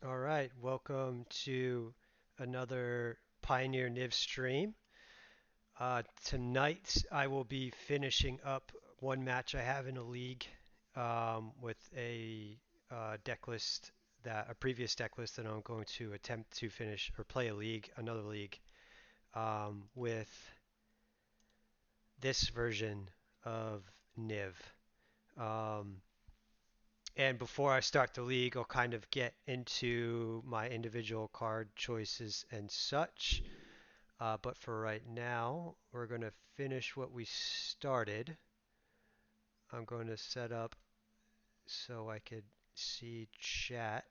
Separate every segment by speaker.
Speaker 1: All right, welcome to another Pioneer Niv stream. Tonight I will be finishing up one match I have in a league with a deck list a previous deck list that I'm going to attempt to finish or play another league with this version of Niv. Um, and before I start the league, I'll kind of get into my individual card choices and such. But for right now, we're going to finish what we started. I'm going to set up so I could see chat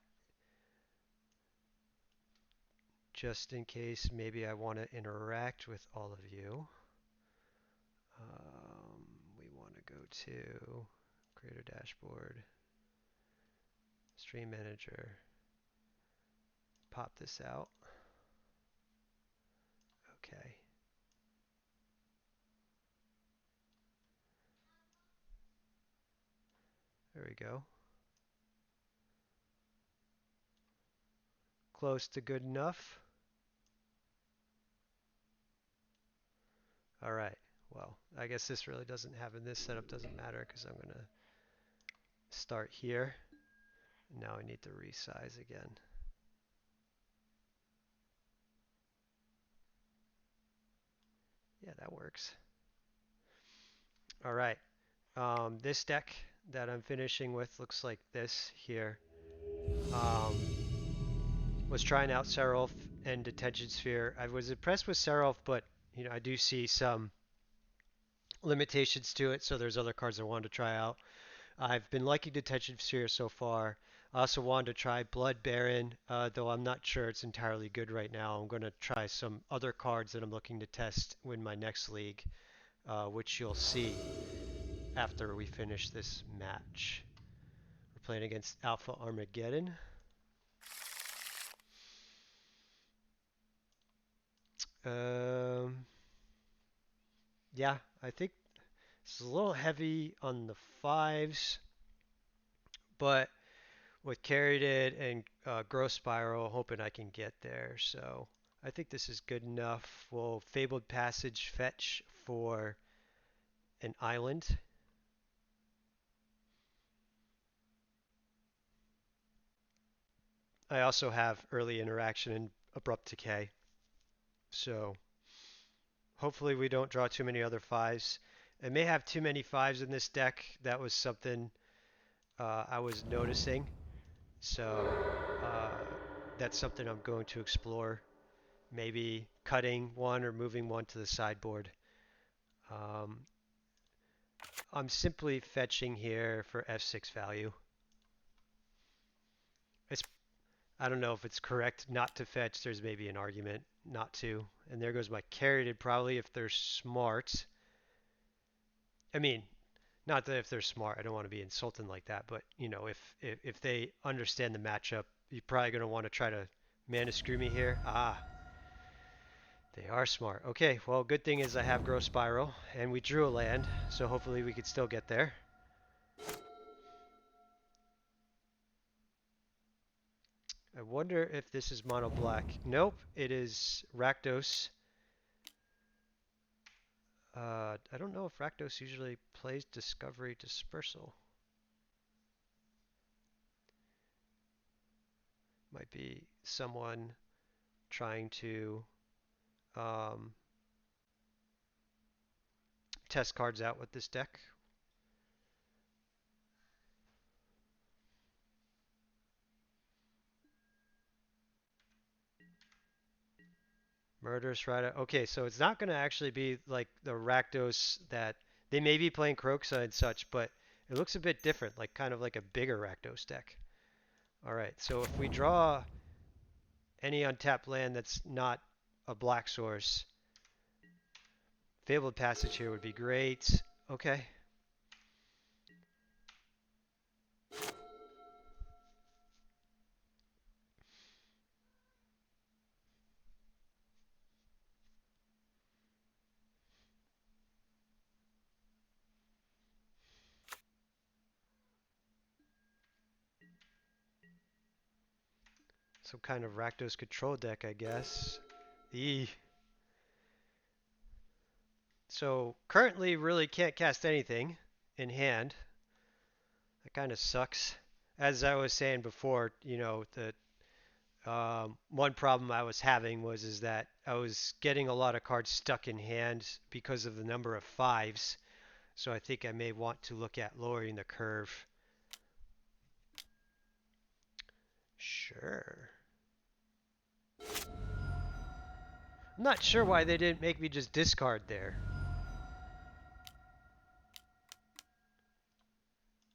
Speaker 1: just in case maybe I want to interact with all of you. We want to go to Creator Dashboard, Stream Manager, pop this out. Okay. There we go. Close to good enough. All right. Well, I guess this really doesn't happen. This setup doesn't matter because I'm going to start here. Now I need to resize again. Yeah, that works. All right. This deck that I'm finishing with looks like this here. Was trying out Seraph and Detention Sphere. I was impressed with Seraph, but I do see some limitations to it, so there's other cards I wanted to try out. I've been liking Detention Sphere so far. I also wanted to try Blood Baron, though I'm not sure it's entirely good right now. I'm going to try some other cards that I'm looking to test in my next league, which you'll see after we finish this match. We're playing against Alpha Armageddon. Um, yeah, I think it's a little heavy on the fives, but with Carried It and Growth Spiral, hoping I can get there. So I think this is good enough. We'll Fabled Passage fetch for an island. I also have early interaction and Abrupt Decay. So hopefully we don't draw too many other fives. I may have too many fives in this deck. That was something I was noticing. So that's something I'm going to explore. Maybe cutting one or moving one to the sideboard. Um, I'm simply fetching here for F6 value. It's, I don't know if it's correct not to fetch. There's maybe an argument not to. And there goes my Carried. Probably if they're smart. I mean, not that if they're smart, I don't want to be insulting like that, but if they understand the matchup, you're probably going to want to try to mana screw me here. Ah, they are smart. Okay, well, good thing is I have Growth Spiral, and we drew a land, so hopefully we could still get there. I wonder if this is mono black. Nope, it is Rakdos. I don't know if Rakdos usually plays Discovery Dispersal. Might be someone trying to um, test cards out with this deck. Murderous Rider. Okay, so it's not going to actually be like the Rakdos that they may be playing Kroxa and such, but it looks a bit different, like kind of like a bigger Rakdos deck. All right, so if we draw any untapped land that's not a black source, Fabled Passage here would be great. Okay. Some kind of Rakdos control deck, I guess. Eee. So currently really can't cast anything in hand. That kind of sucks. As I was saying before, the one problem I was having is that I was getting a lot of cards stuck in hand because of the number of fives. So I think I may want to look at lowering the curve. Sure. I'm not sure why they didn't make me just discard there.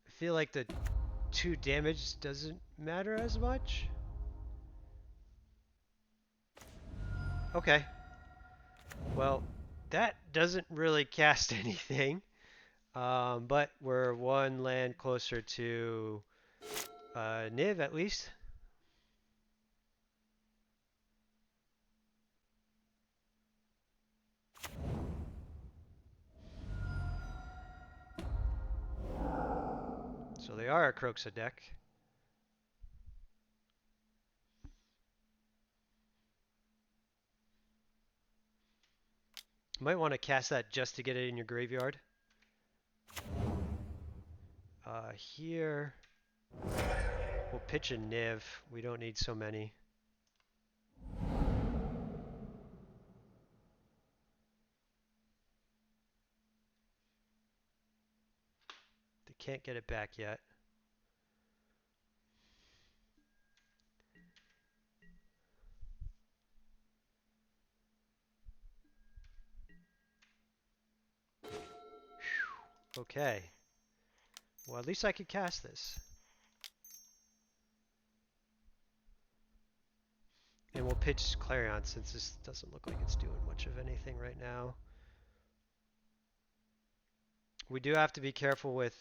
Speaker 1: I feel like the 2 damage doesn't matter as much. Okay. Well, that doesn't really cast anything. But we're 1 land closer to Niv at least. So they are a Kroxa deck. You might want to cast that just to get it in your graveyard. Here, we'll pitch a Niv. We don't need so many. They can't get it back yet. Whew. Okay. Well, at least I could cast this. And we'll pitch Clarion since this doesn't look like it's doing much of anything right now. We do have to be careful with,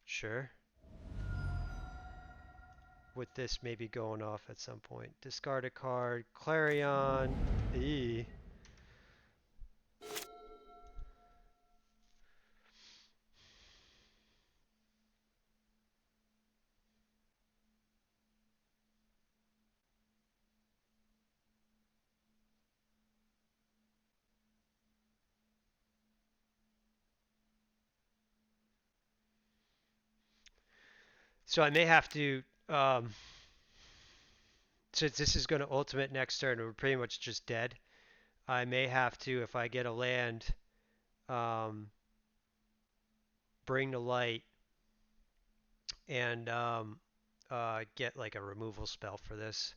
Speaker 1: sure, with this maybe going off at some point. Discard a card, Clarion, E. So I may have to, since this is going to ultimate next turn, we're pretty much just dead. I may have to, if I get a land, um, bring to light and get like a removal spell for this.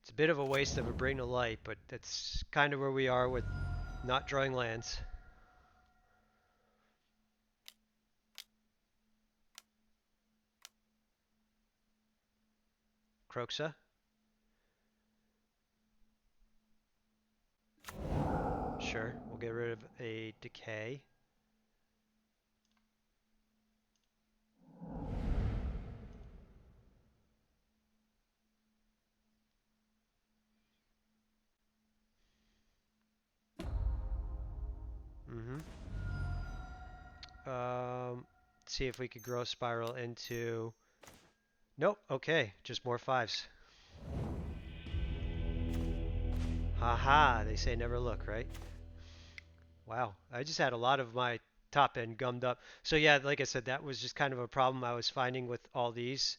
Speaker 1: It's a bit of a waste of a bring to light, but that's kind of where we are with not drawing lands. Kroxa. Sure, we'll get rid of a decay. Mm-hmm. See if we could grow Spiral into... Nope, okay, just more fives. Haha, they say never look, right? Wow, I just had a lot of my top end gummed up. So yeah, like I said, that was just kind of a problem I was finding with all these.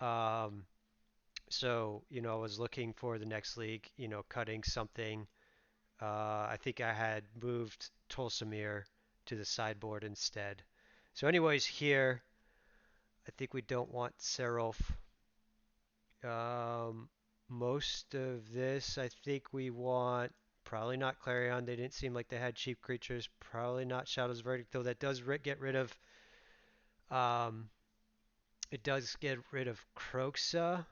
Speaker 1: Um, so, I was looking for the next league, cutting something. I think I had moved Tolsimir to the sideboard instead. So anyways, here, I think we don't want Seraph. Um, most of this, I think we want probably not Clarion. They didn't seem like they had cheap creatures. Probably not Shadow's Verdict, though that does get rid of um, it does get rid of Kroxa.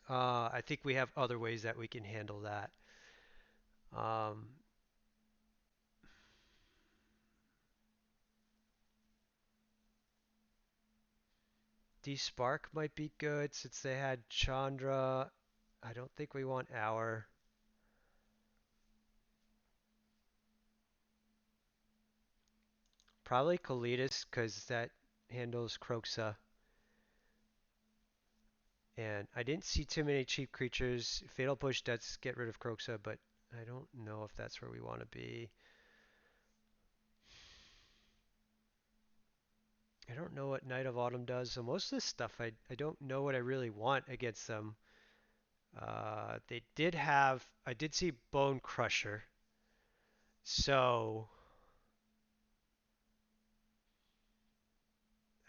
Speaker 1: I think we have other ways that we can handle that. Um, Despark might be good since they had Chandra. I don't think we want Hour. Probably Klothys because that handles Kroxa. And I didn't see too many cheap creatures. Fatal Push does get rid of Kroxa, but I don't know if that's where we want to be. I don't know what Knight of Autumn does, so most of this stuff I don't know what I really want against them. They did have, I did see Bone Crusher, so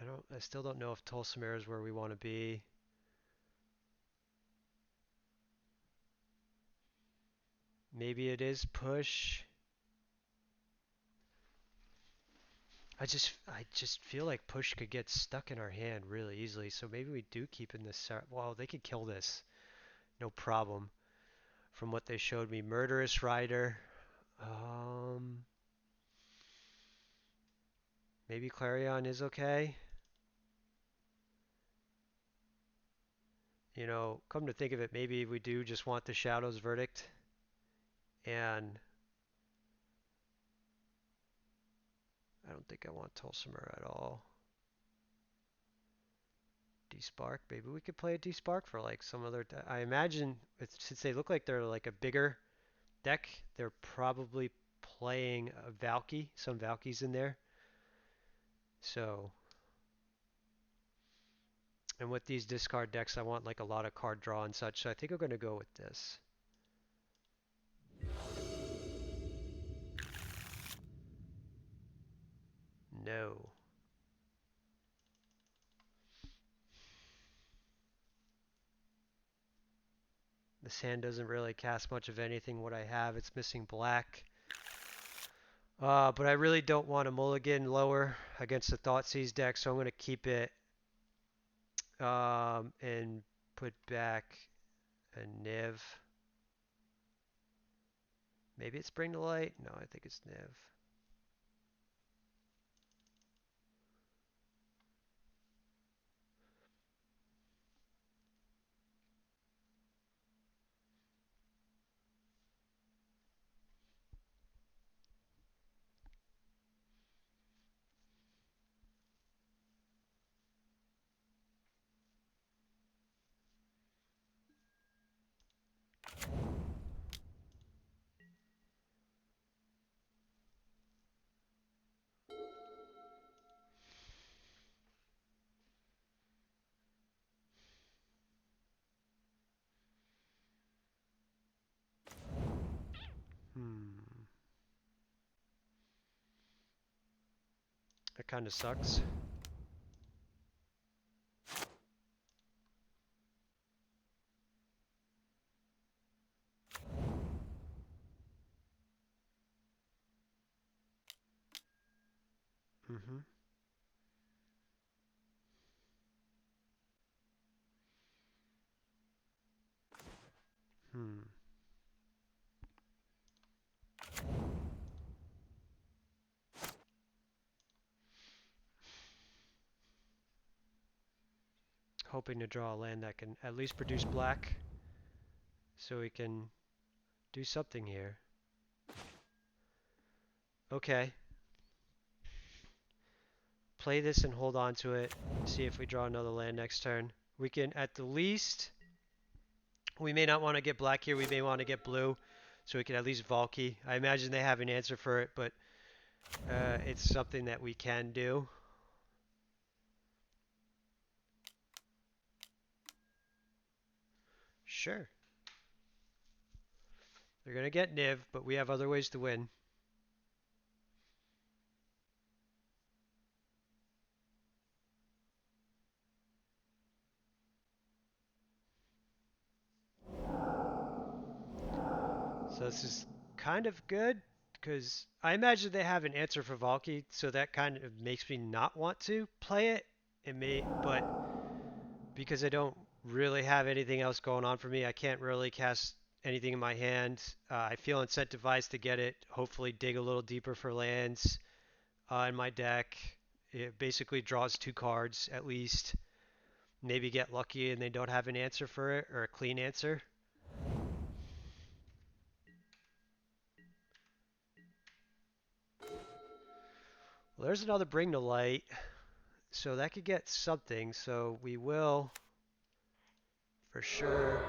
Speaker 1: I still don't know if Tolsimir is where we want to be. Maybe it is push. I just feel like push could get stuck in our hand really easily, so maybe we do keep in this. Well, they could kill this, no problem. From what they showed me, Murderous Rider. Um, Maybe Clarion is okay. Come to think of it, maybe we do just want the Shadow's Verdict, and I don't think I want Tolsimer at all. Despark, maybe we could play a Despark for like some other. I imagine since they look like they're like a bigger deck, they're probably playing a Valky, some Valkyries in there. So, and with these discard decks, I want like a lot of card draw and such. So I think I'm going to go with this. No. This hand doesn't really cast much of anything. What I have, it's missing black. But I really don't want a mulligan lower against the Thoughtseize deck, so I'm going to keep it and put back a Niv. Maybe it's Bring to Light? No, I think it's Niv. That kind of sucks. Mm-hmm. Hmm. Hoping to draw a land that can at least produce black, so we can do something here. Okay. Play this and hold on to it. See if we draw another land next turn. We can, at the least, we may not want to get black here. We may want to get blue, so we can at least Valky. I imagine they have an answer for it, but it's something that we can do. Sure. They're going to get Niv, but we have other ways to win. So this is kind of good, because I imagine they have an answer for Valky, so that kind of makes me not want to play it. It may, but because I don't really have anything else going on for me, I can't really cast anything in my hand. I feel incentivized to get it, hopefully dig a little deeper for lands in my deck. It basically draws 2 cards at least. Maybe get lucky and they don't have an answer for it, or a clean answer. Well, there's another Bring to Light, so that could get something. So we will for sure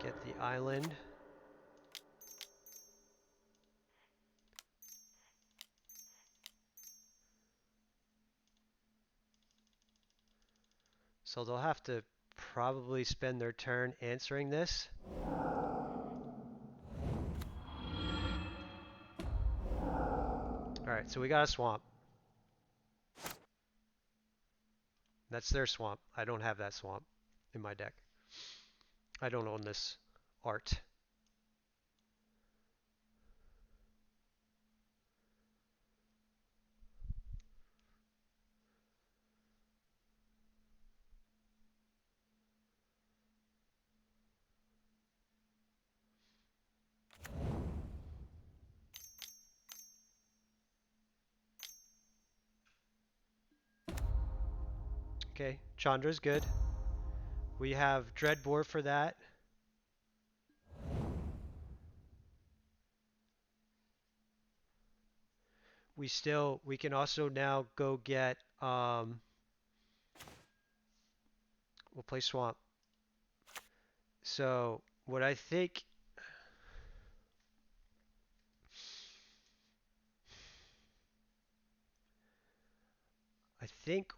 Speaker 1: get the island. So they'll have to probably spend their turn answering this. Alright, so we got a swamp. That's their swamp. I don't have that swamp in my deck. I don't own this art. Okay, Chandra's good. We have Dreadbore for that. We can also now go get, we'll play Swamp. So what I think,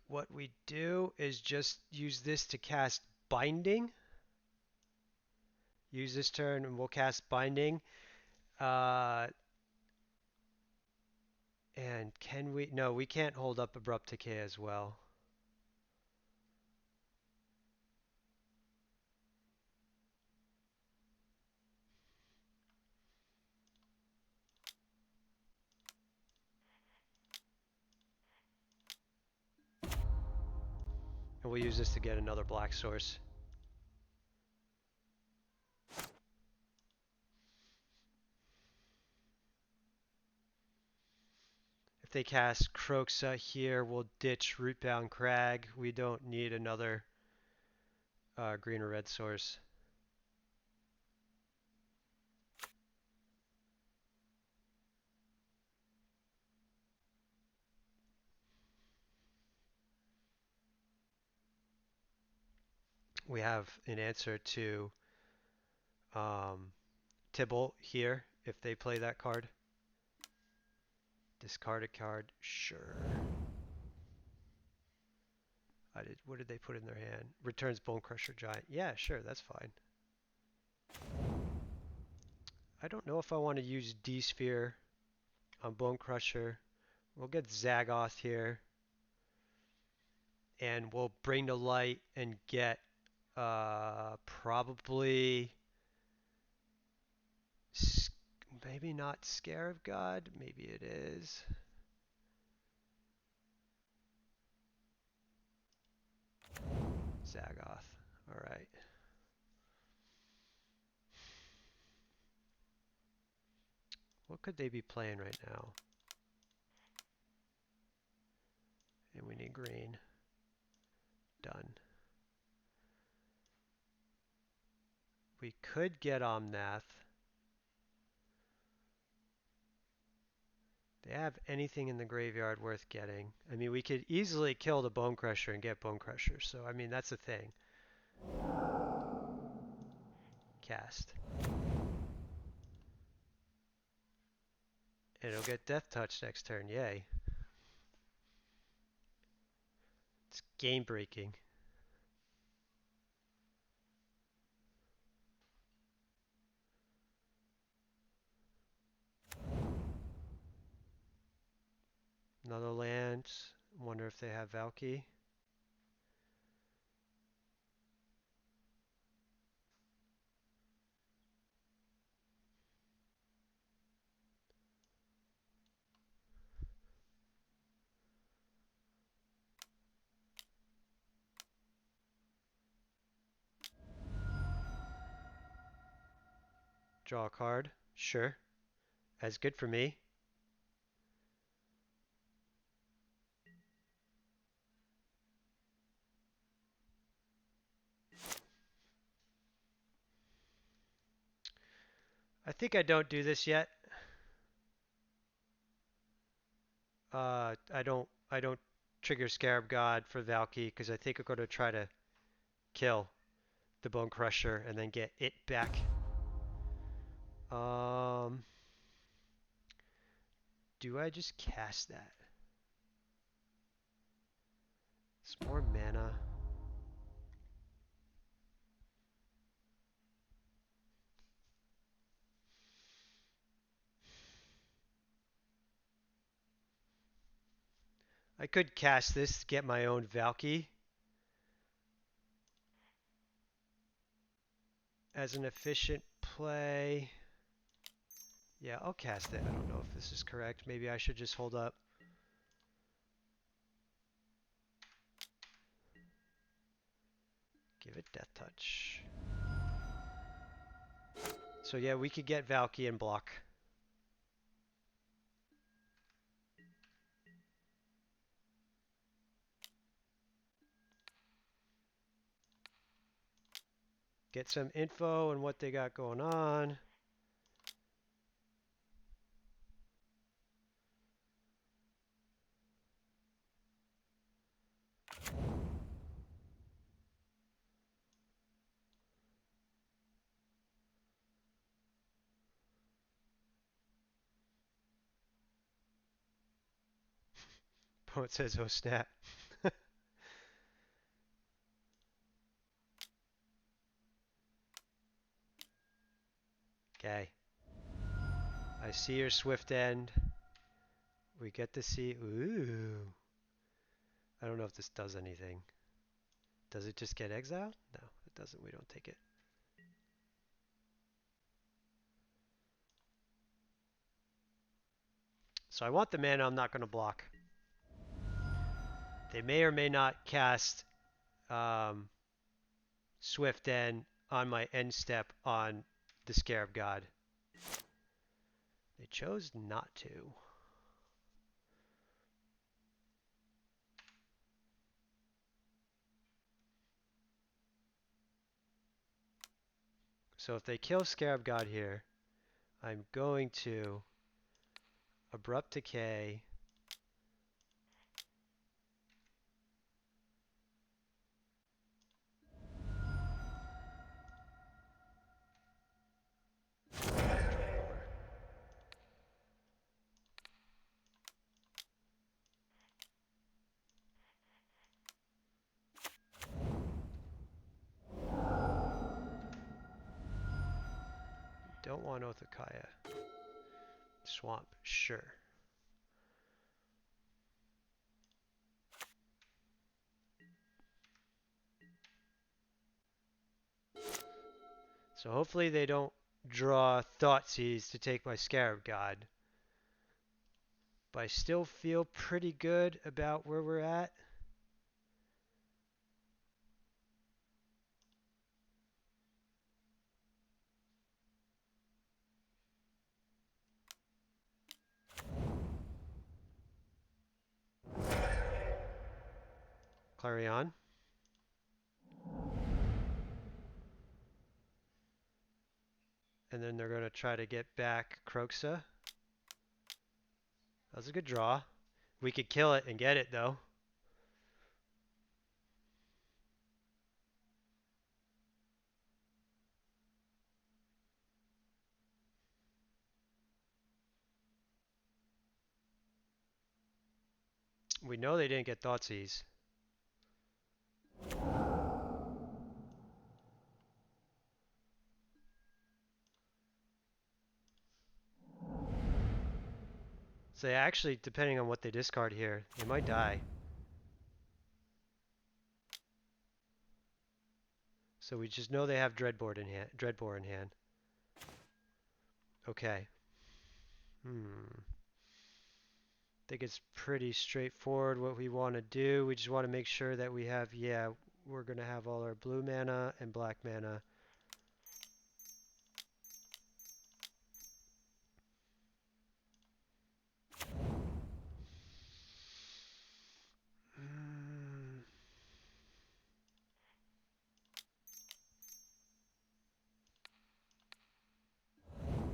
Speaker 1: what we do is just use this to cast Binding. Use this turn and we'll cast Binding. And can we, no, we can't hold up Abrupt Decay as well. And we'll use this to get another black source. If they cast Kroxa here, we'll ditch Rootbound Crag. We don't need another green or red source. We have an answer to Tibble here if they play that card. Discard a card, sure. What did they put in their hand? Returns Bone Crusher Giant. Yeah, sure, that's fine. I don't know if I want to use D-Sphere on Bone Crusher. We'll get Zagoth here. And we'll bring to light and get probably maybe not Scarab God, maybe it is. Zagoth. Alright. What could they be playing right now? And we need green. Done. We could get Omnath. They have anything in the graveyard worth getting. I mean, we could easily kill the Bone Crusher and get Bone Crusher. So, I mean, that's a thing. Cast. And it'll get Death Touch next turn. Yay. It's game breaking. Another land. Wonder if they have Valky. Draw a card. Sure. That's good for me. I think I don't do this yet. I don't trigger Scarab God for Valky because I think I'm going to try to kill the Bone Crusher and then get it back. Do I just cast that? It's more mana. I could cast this to get my own Valky as an efficient play. Yeah, I'll cast it. I don't know if this is correct. Maybe I should just hold up. Give it Death Touch. So yeah, we could get Valky and block. Get some info on what they got going on. Poet says, oh snap. Okay. I see your Swift End. We get to see. Ooh. I don't know if this does anything. Does it just get exiled? No, it doesn't. We don't take it. So I want the mana I'm not going to block. They may or may not cast Swift End on my end step on the Scarab God. They chose not to. So if they kill Scarab God here, I'm going to Abrupt Decay. Don't want Othakaya. Swamp, sure. So hopefully they don't draw Thoughtseize to take my Scarab God. But I still feel pretty good about where we're at. Clarion. And then they're going to try to get back Kroxa. That was a good draw. We could kill it and get it, though. We know they didn't get Thoughtseize. So actually, depending on what they discard here, they might die. So we just know they have Dreadbore in hand. Okay. I think it's pretty straightforward what we want to do. We just want to make sure that we have, yeah, we're going to have all our blue mana and black mana.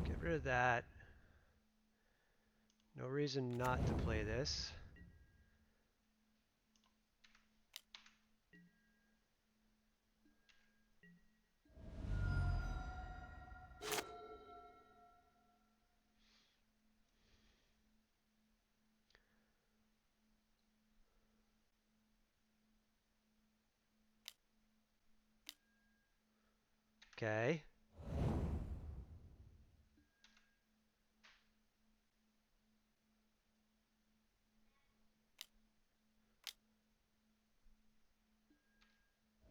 Speaker 1: Get rid of that. No reason not to play this. Okay.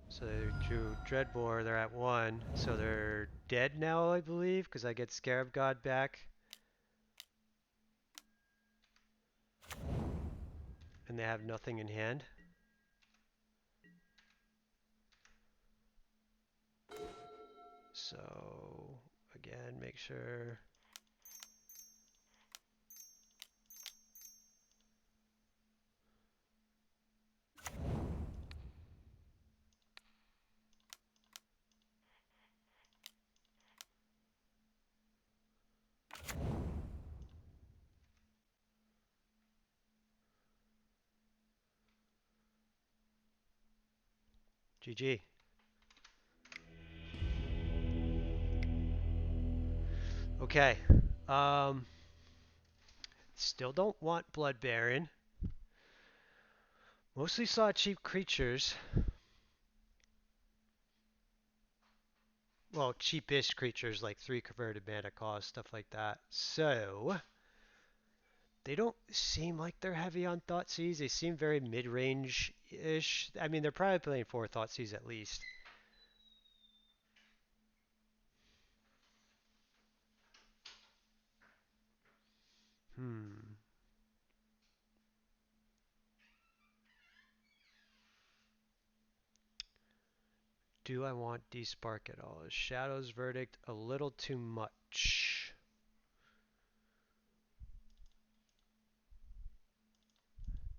Speaker 1: So they drew Dreadbore. They're at 1. So they're dead now, I believe, because I get Scarab God back. And they have nothing in hand. So, again, make sure. GG. Okay. Um, Still don't want Blood Baron. Mostly saw cheap creatures. Well, cheapish creatures like 3 converted mana cost, stuff like that. So, they don't seem like they're heavy on Thoughtseize. They seem very mid-range-ish. I mean, they're probably playing 4 Thoughtseize at least. Hmm. Do I want Despark at all? Is Shadow's Verdict a little too much?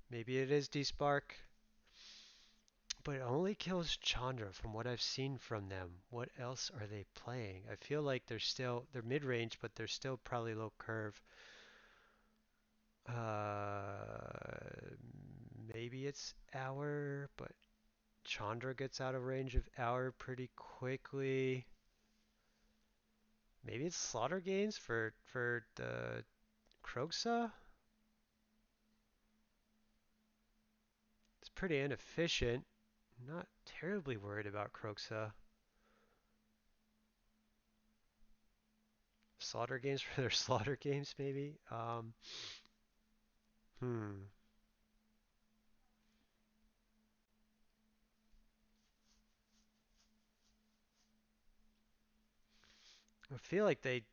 Speaker 1: Maybe it is Despark, but it only kills Chandra from what I've seen from them. What else are they playing? I feel like they're mid-range, but they're still probably low curve. Maybe it's Hour, but Chandra gets out of range of Hour pretty quickly. Maybe it's Slaughter Games for the Kroxa? It's pretty inefficient. Not terribly worried about Kroxa. Slaughter Games for their Slaughter Games, maybe? Hmm. I feel like they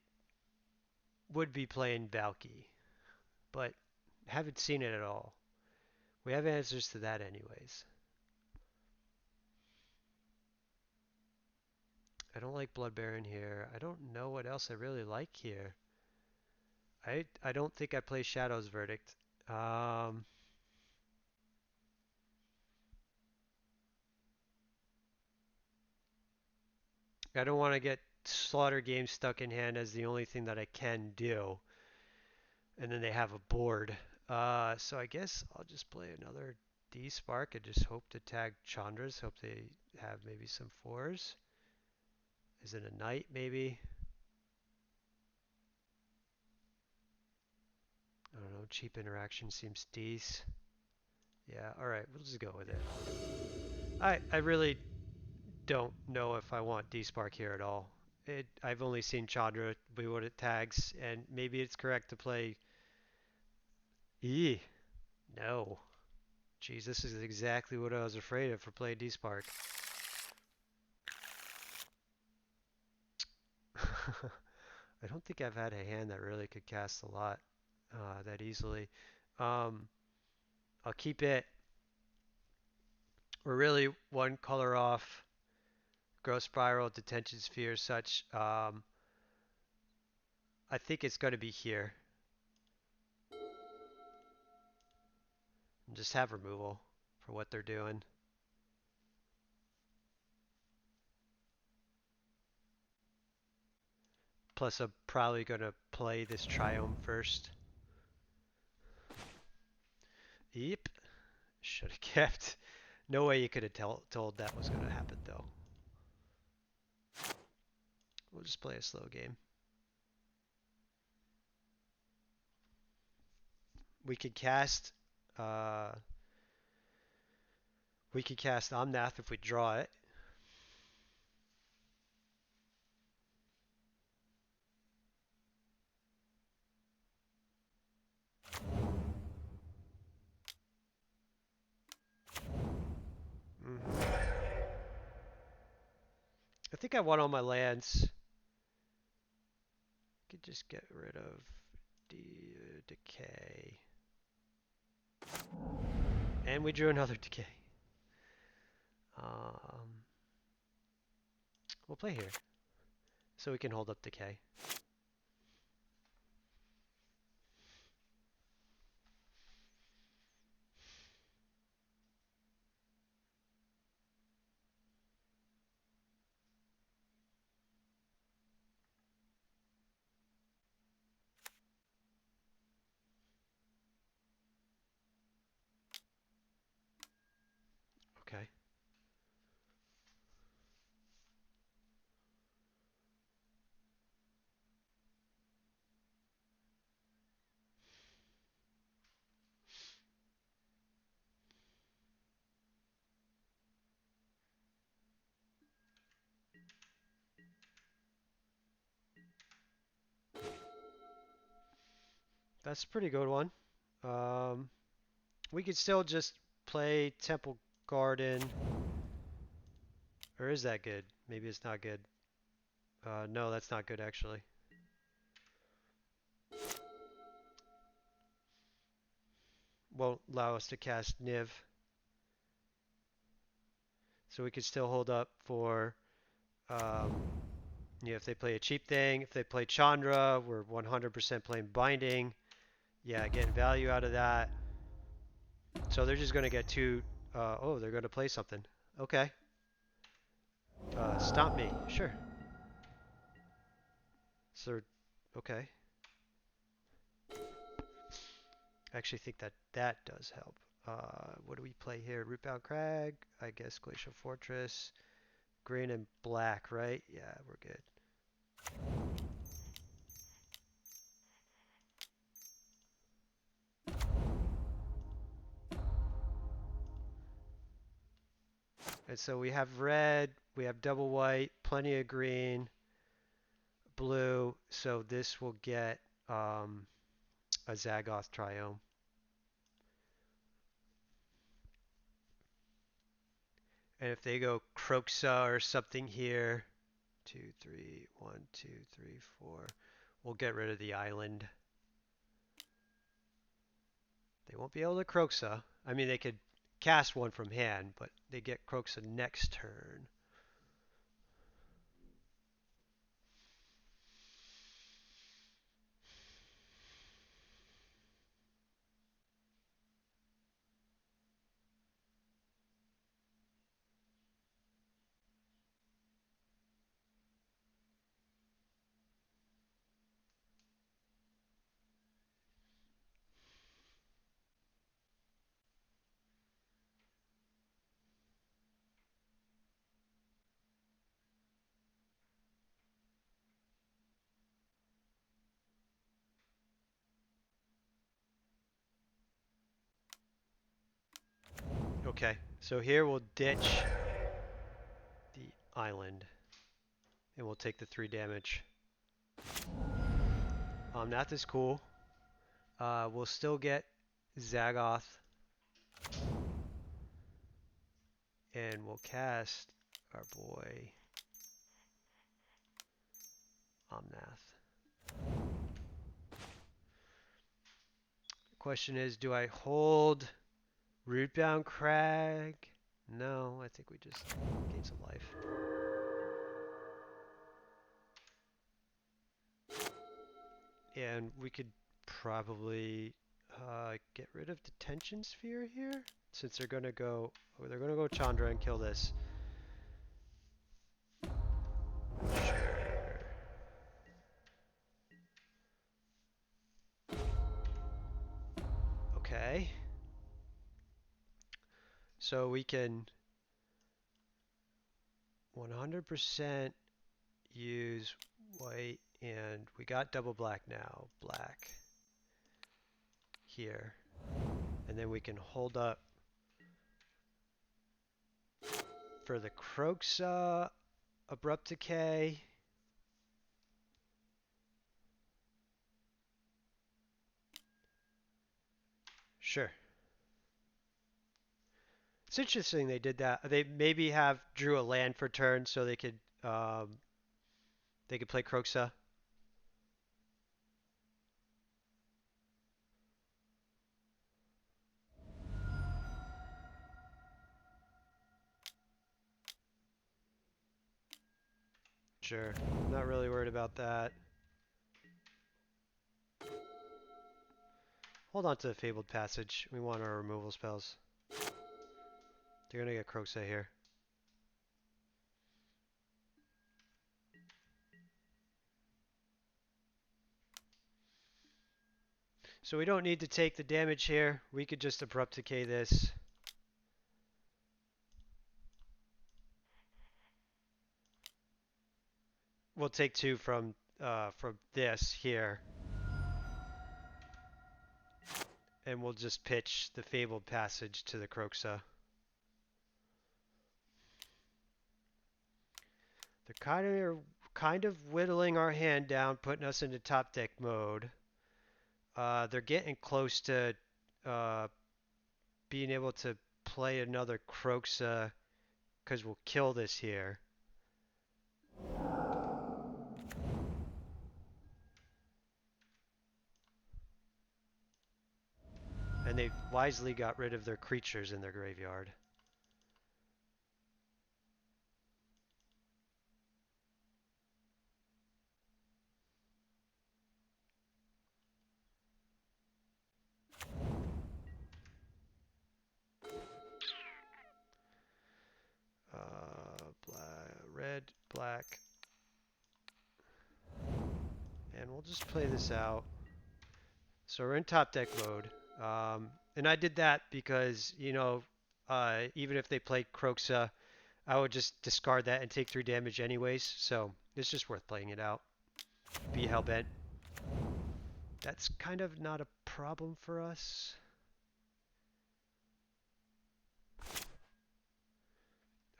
Speaker 1: would be playing Valky, but haven't seen it at all. We have answers to that anyways. I don't like Blood Baron here. I don't know what else I really like here. I don't think I play Shadow's Verdict. Um, I don't want to get Slaughter Games stuck in hand as the only thing that I can do. And then they have a board. So I guess I'll just play another D-Spark and just hope to tag Chandras. Hope they have maybe some 4s. Is it a Knight maybe? I don't know. Cheap interaction seems decent. Yeah, alright. We'll just go with it. I really don't know if I want D-Spark here at all. I've only seen Chandra be what it tags, and maybe it's correct to play. Eee, no. Jeez, this is exactly what I was afraid of for playing D-Spark. I don't think I've had a hand that really could cast a lot that easily. Um, I'll keep it. We're really one color off. Growth Spiral, Detention Sphere, such. I think it's going to be here. And just have removal for what they're doing. Plus, I'm probably going to play this Triome first. Yep. Should have kept. No way you could have told that was going to happen, though. We'll just play a slow game. We could cast. Uh, we could cast Omnath if we draw it. I think I want all my lands. Could just get rid of decay. And we drew another decay. We'll play here. So we can hold up decay. Okay. That's a pretty good one. We could still just play Temple Garden. Or is that good? Maybe it's not good. No, that's not good actually. Won't allow us to cast Niv. So we could still hold up for, if they play a cheap thing. If they play Chandra, we're 100% playing Binding. Yeah, getting value out of that. So they're just going to get two. Oh, they're going to play something. Okay. Stomp me. Sure. So, okay. I actually think that does help. What do we play here? Rootbound Crag, I guess Glacial Fortress, green and black, right? Yeah, we're good. And so we have red, we have double white, plenty of green, blue. So this will get a Zagoth Triome. And if they go Kroxa or something here, 2, 3, 1, 2, 3, 4, we'll get rid of the island. They won't be able to Kroxa. I mean, they could cast one from hand, but they get Kroxa next turn. Okay, so here we'll ditch the island, and we'll take the 3 damage. That is cool. We'll still get Zagoth, and we'll cast our boy Omnath. Question is, do I hold Rootbound Crag? No, I think we just gain some life. And we could probably get rid of Detention Sphere here, since they're gonna go Chandra and kill this. Sure. Okay. So we can 100% use white, and we got double black now. Black here. And then we can hold up for the Kroxa, Abrupt Decay. Sure. It's interesting they did that. They maybe drew a land for turn so they could Um, they could play Kroxa. Sure. Not really worried about that. Hold on to the Fabled Passage. We want our removal spells. They're gonna get Kroxa here. So we don't need to take the damage here. We could just Abrupt Decay this. We'll take 2 from this here. And we'll just pitch the Fabled Passage to the Kroxa. They're kind of whittling our hand down, putting us into top deck mode. They're getting close to uh, being able to play another Kroxa because we'll kill this here. And they wisely got rid of their creatures in their graveyard. Red, black. And we'll just play this out. So we're in top deck mode. And I did that because, even if they played Kroxa, I would just discard that and take 3 damage anyways. So it's just worth playing it out. Be hellbent. That's kind of not a problem for us.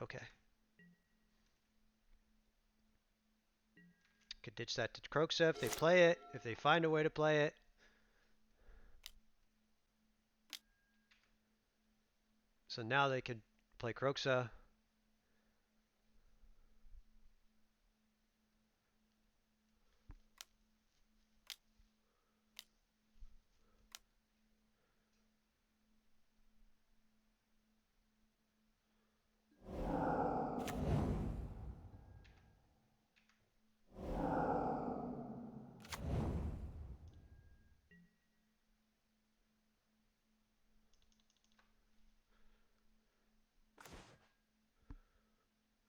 Speaker 1: Okay. Could ditch that to Kroxa if they play it, if they find a way to play it. So now they can play Kroxa.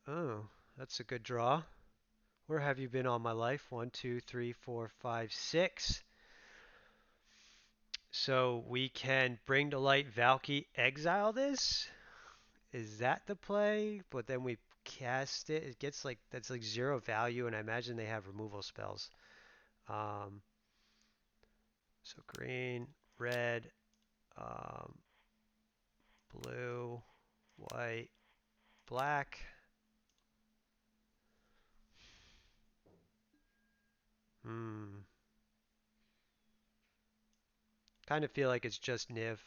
Speaker 1: Oh, that's a good draw. Where have you been all my life? 1, 2, 3, 4, 5, 6. So we can bring to light Valky, exile this. Is that the play? But then we cast it. It gets like that's like 0 value, and I imagine they have removal spells. Um, so green, red, um, blue, white, black. Hmm. Kind of feel like it's just Niv.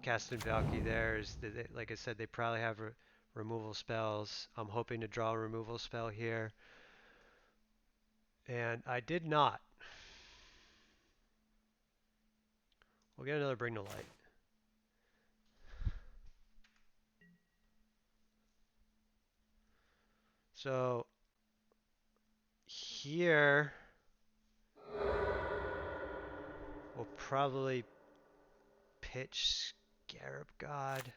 Speaker 1: Casting Valky there is, like I said, they probably have removal spells. I'm hoping to draw a removal spell here. And I did not. We'll get another Bring to Light. So here we'll probably pitch Scarab God.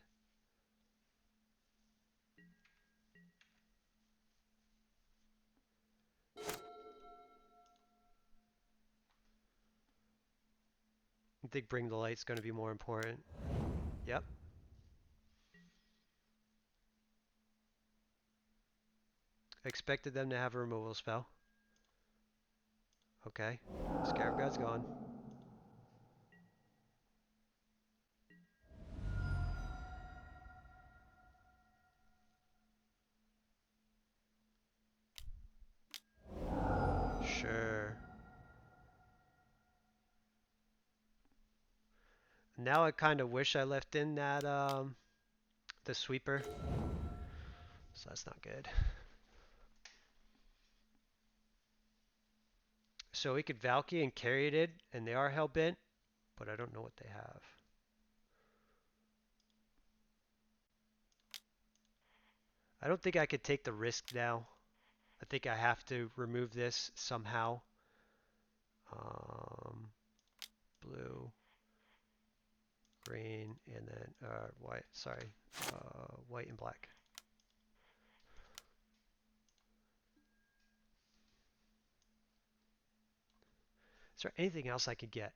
Speaker 1: I think Bring the Light's going to be more important. Yep. Expected them to have a removal spell. Okay. Scarab God's gone. Sure. Now I kind of wish I left in that the sweeper, so that's not good. So we could Valky and carry it in, and they are hell-bent, but I don't know what they have. I don't think I could take the risk now. I think I have to remove this somehow. Um, blue, green, and then white. Sorry, white and black. Is there anything else I could get?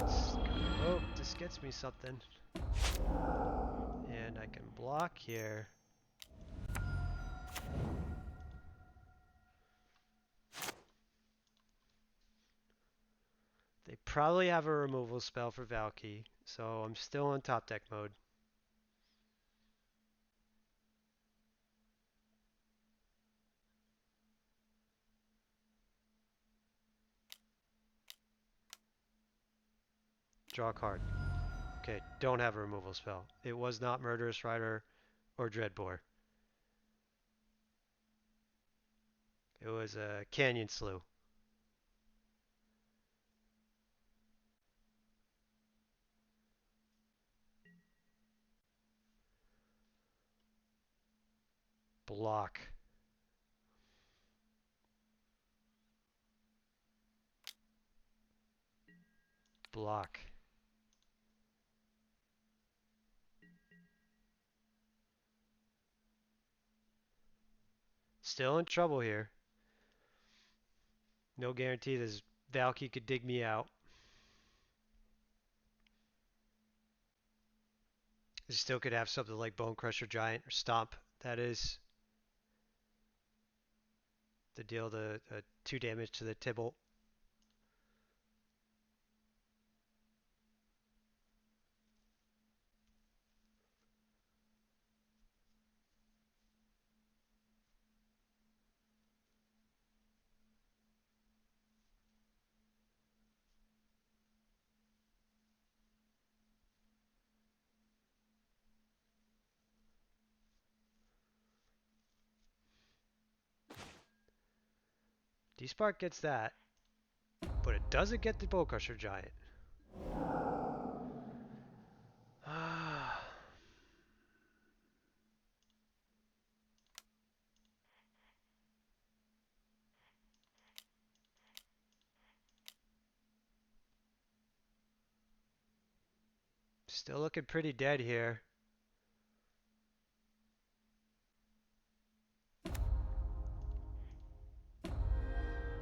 Speaker 1: I hope this gets me something. And I can block here. They probably have a removal spell for Valky, so I'm still on top deck mode. Draw a card. Okay, don't have a removal spell. It was not Murderous Rider or Dreadbore. It was a Canyon Slough. Block. Block. Still in trouble here. No guarantee this Valky could dig me out. I still could have something like Bone Crusher Giant or Stomp. That is to deal the 2 damage to the Tibble. D-Spark gets that, but it doesn't get the Bone Crusher Giant. Still looking pretty dead here.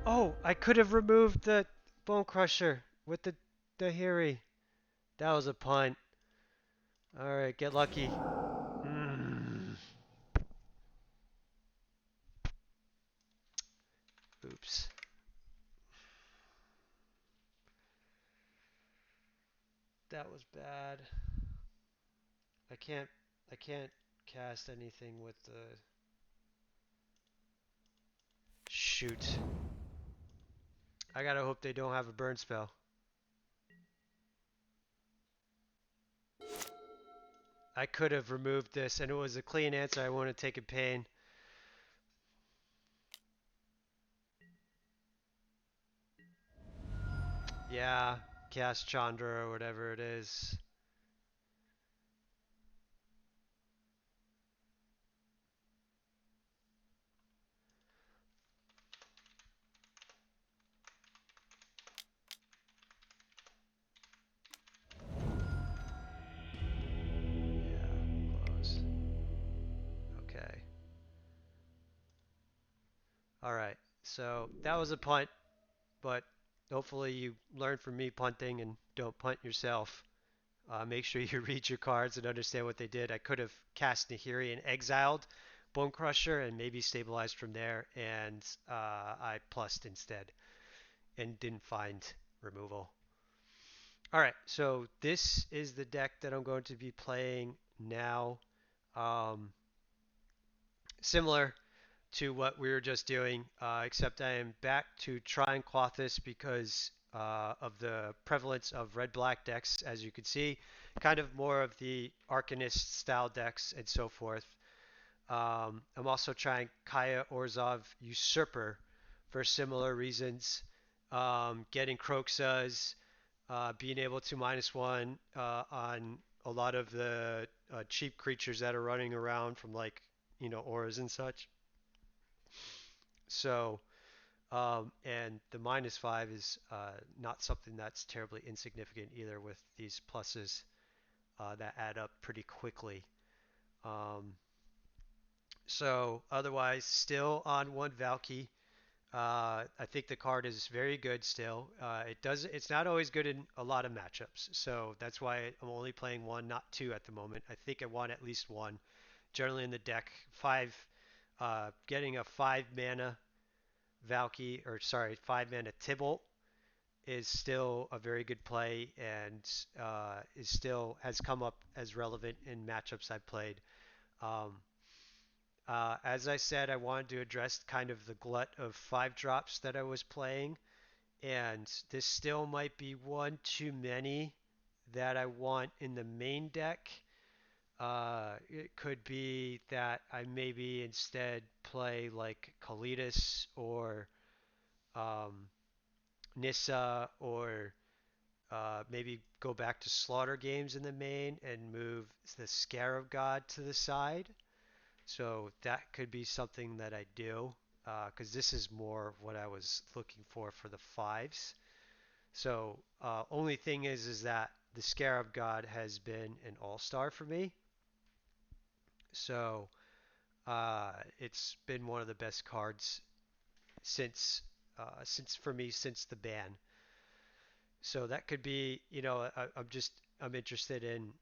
Speaker 1: Oh, I could have removed the Bone Crusher with the Hiri. That was a punt. Alright, get lucky. Oops. That was bad. I can't cast anything with the shoot. I gotta hope they don't have a burn spell. I could have removed this and it was a clean answer. I wouldn't have taken pain. Yeah, cast Chandra or whatever it is. Yeah, close. Okay. Alright, so that was a punt, but hopefully you learn from me punting and don't punt yourself. Make sure you read your cards and understand what they did. I could have cast Nahiri and exiled Bone Crusher and maybe stabilized from there, and I plussed instead and didn't find removal. Alright, so this is the deck that I'm going to be playing now. Um, Similar. to what we were just doing, except I am back to trying Klothys because of the prevalence of red-black decks, as you can see, kind of more of the Arcanist style decks and so forth. I'm also trying Kaya Orzhov Usurper for similar reasons. Getting Kroxas, being able to -1 on a lot of the cheap creatures that are running around from like, auras and such. So, and the -5 is not something that's terribly insignificant either with these pluses that add up pretty quickly. Um, so otherwise, still on one Valky. I think the card is very good still. It's not always good in a lot of matchups, so that's why I'm only playing one, not two at the moment. I think I want at least one. Generally in the deck, getting a 5 mana Valky, or sorry, 5 mana Tibalt is still a very good play and is still has come up as relevant in matchups I've played. Um, as I said, I wanted to address kind of the glut of 5 drops that I was playing, and this still might be one too many that I want in the main deck. It could be that I maybe instead play like Klothys or um, Nissa, or maybe go back to Slaughter Games in the main and move the Scarab God to the side. So that could be something that I do, because this is more what I was looking for the fives. So only thing is that the Scarab God has been an all-star for me. So it's been one of the best cards since for me since the ban. So that could be, I'm interested in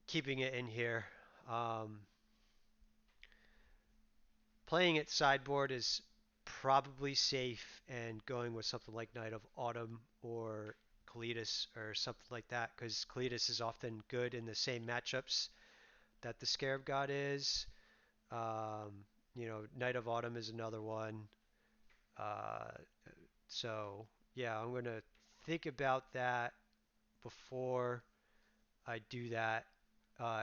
Speaker 1: keeping it in here. Um, Playing it sideboard is probably safe, and going with something like Knight of Autumn or Klothys or something like that, because Klothys is often good in the same matchups that the Scarab God is. Knight of Autumn is another one. Uh, so yeah, I'm gonna think about that before I do that.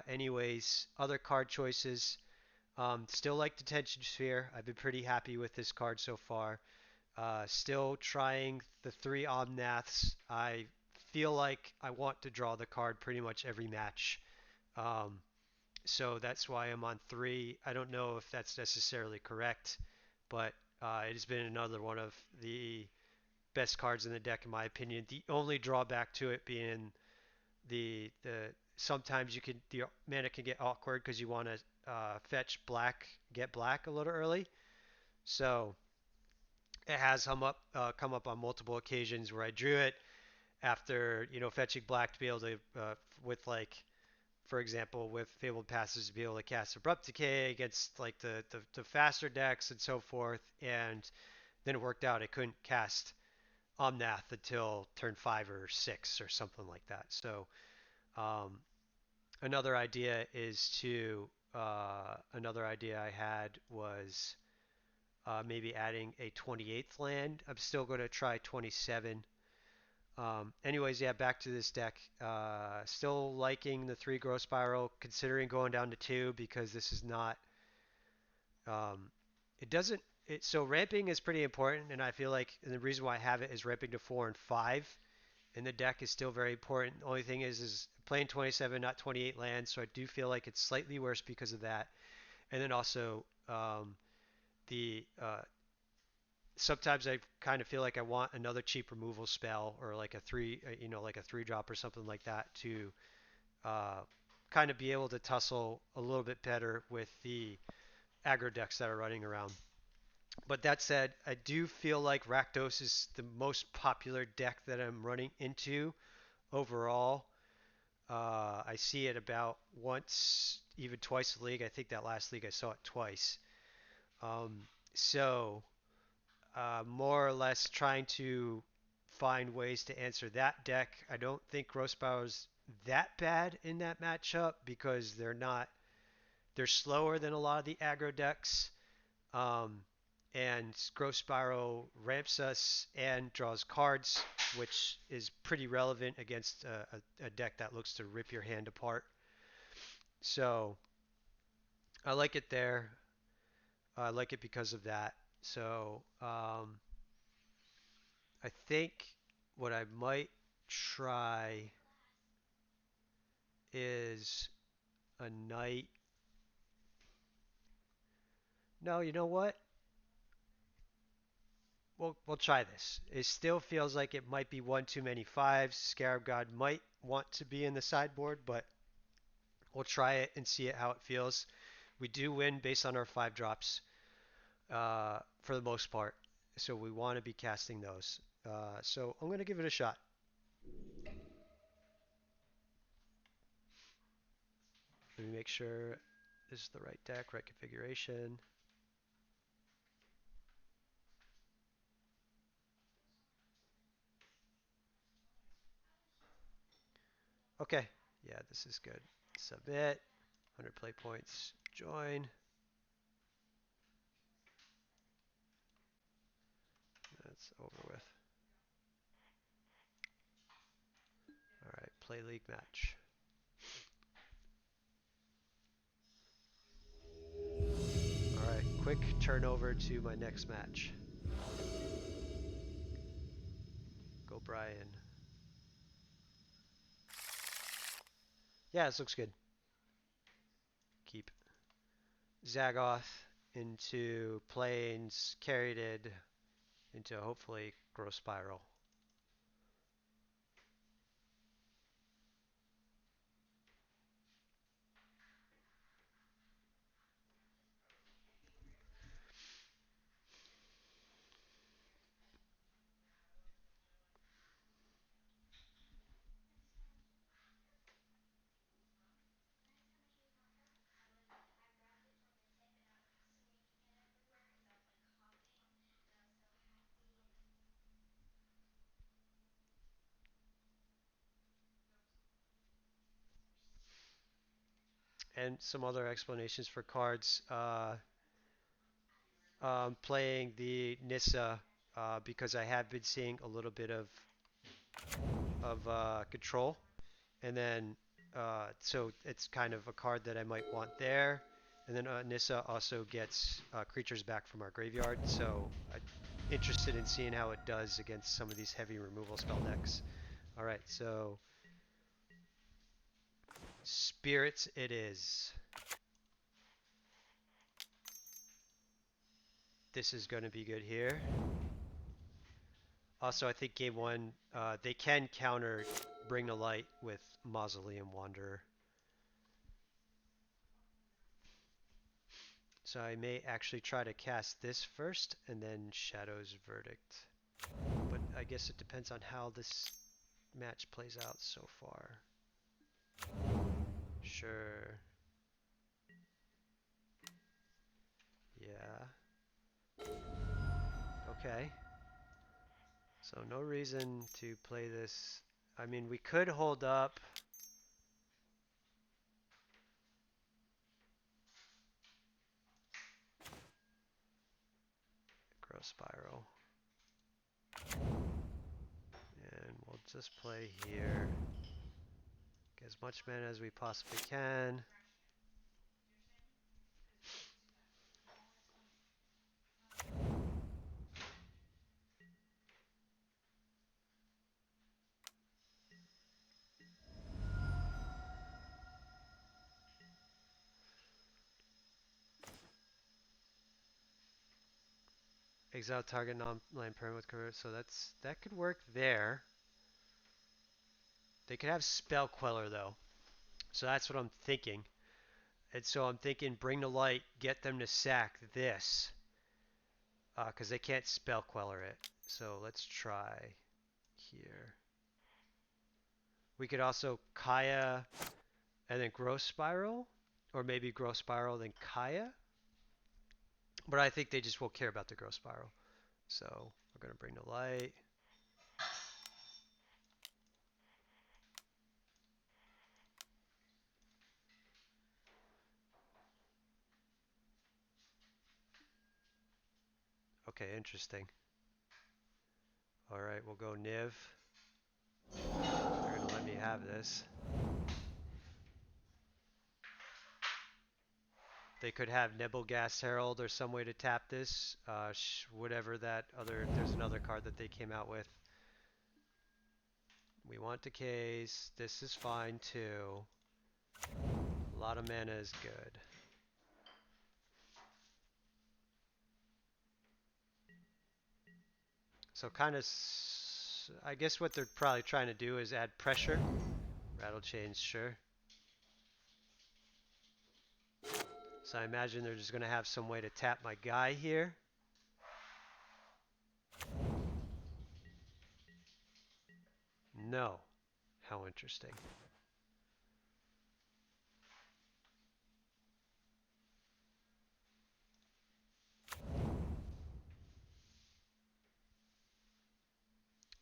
Speaker 1: Anyways, other card choices. Still like Detention Sphere. I've been pretty happy with this card so far. Still trying the 3 Omnaths. I feel like I want to draw the card pretty much every match. Um, so that's why I'm on 3. I don't know if that's necessarily correct, but it has been another one of the best cards in the deck in my opinion. The only drawback to it being the sometimes the mana can get awkward because you want to fetch black, get black a little early. So it has come up on multiple occasions where I drew it after fetching black to be able to with like, for example, with Fabled Passes to be able to cast Abrupt Decay against like the faster decks and so forth, and then it worked out. I couldn't cast Omnath until turn 5 or 6 or something like that. So um, another idea I had was maybe adding a 28th land. I'm still going to try 27. Anyways, yeah, back to this deck. Still liking the 3 Growth Spiral, considering going down to 2 because this is not. Um, it doesn't. So ramping is pretty important, and I feel like the reason why I have it is ramping to 4 and 5 in the deck is still very important. The only thing is playing 27, not 28 lands, so I do feel like it's slightly worse because of that. And then also the sometimes I kind of feel like I want another cheap removal spell or like a like a 3 drop or something like that to uh, kind of be able to tussle a little bit better with the aggro decks that are running around. But that said, I do feel like Rakdos is the most popular deck that I'm running into overall. I see it about once, even twice a league. I think that last league I saw it twice. Um, so more or less trying to find ways to answer that deck. I don't think Grossbauer's that bad in that matchup because they're slower than a lot of the aggro decks. Um, and Growth Spiral ramps us and draws cards, which is pretty relevant against a deck that looks to rip your hand apart. So I like it there. I like it because of that. So I think what I might try is a knight. No, you know what? We'll try this. It still feels like it might be one too many fives. Scarab God might want to be in the sideboard, but we'll try it and see it how it feels. We do win based on our 5 drops for the most part, so we want to be casting those. So I'm going to give it a shot. Let me make sure this is the right deck, right configuration. Okay, yeah, this is good. Submit, 100 play points, join. That's over with. All right, play league match. All right, quick turnover to my next match. Go Brian. Yeah, this looks good. Keep Zagoth into Plains, carried it into hopefully Growth Spiral. And some other explanations for cards. Playing the Nissa because I have been seeing a little bit of control, and then so it's kind of a card that I might want there. And then Nissa also gets creatures back from our graveyard, so I'm interested in seeing how it does against some of these heavy removal spell decks. All right, so spirits it is. This is going to be good here. Also, I think game one, they can counter Bring the Light with Mausoleum Wanderer. So I may actually try to cast this first and then Shadow's Verdict. But I guess it depends on how this match plays out so far. Sure. Yeah. Okay. So no reason to play this. I mean, we could hold up. Growth Spiral. And we'll just play here. Get as much mana as we possibly can. Exile target non-land permanent with cover, so that could work there. They could have Spell Queller though, so that's what I'm thinking. And so I'm thinking Bring the Light, get them to sack this, because they can't Spell Queller it. So let's try here. We could also Kaya and then Growth Spiral, or maybe Growth Spiral then Kaya. But I think they just won't care about the Growth Spiral. So we're gonna Bring the Light. Okay, interesting. Alright, we'll go Niv. They're gonna let me have this. They could have Nebelgast Herald or some way to tap this. Whatever that other, there's another card that they came out with. We want decays. This is fine too. A lot of mana is good. So kind of, I guess what they're probably trying to do is add pressure. Rattle chains, sure. So I imagine they're just going to have some way to tap my guy here. No. How interesting.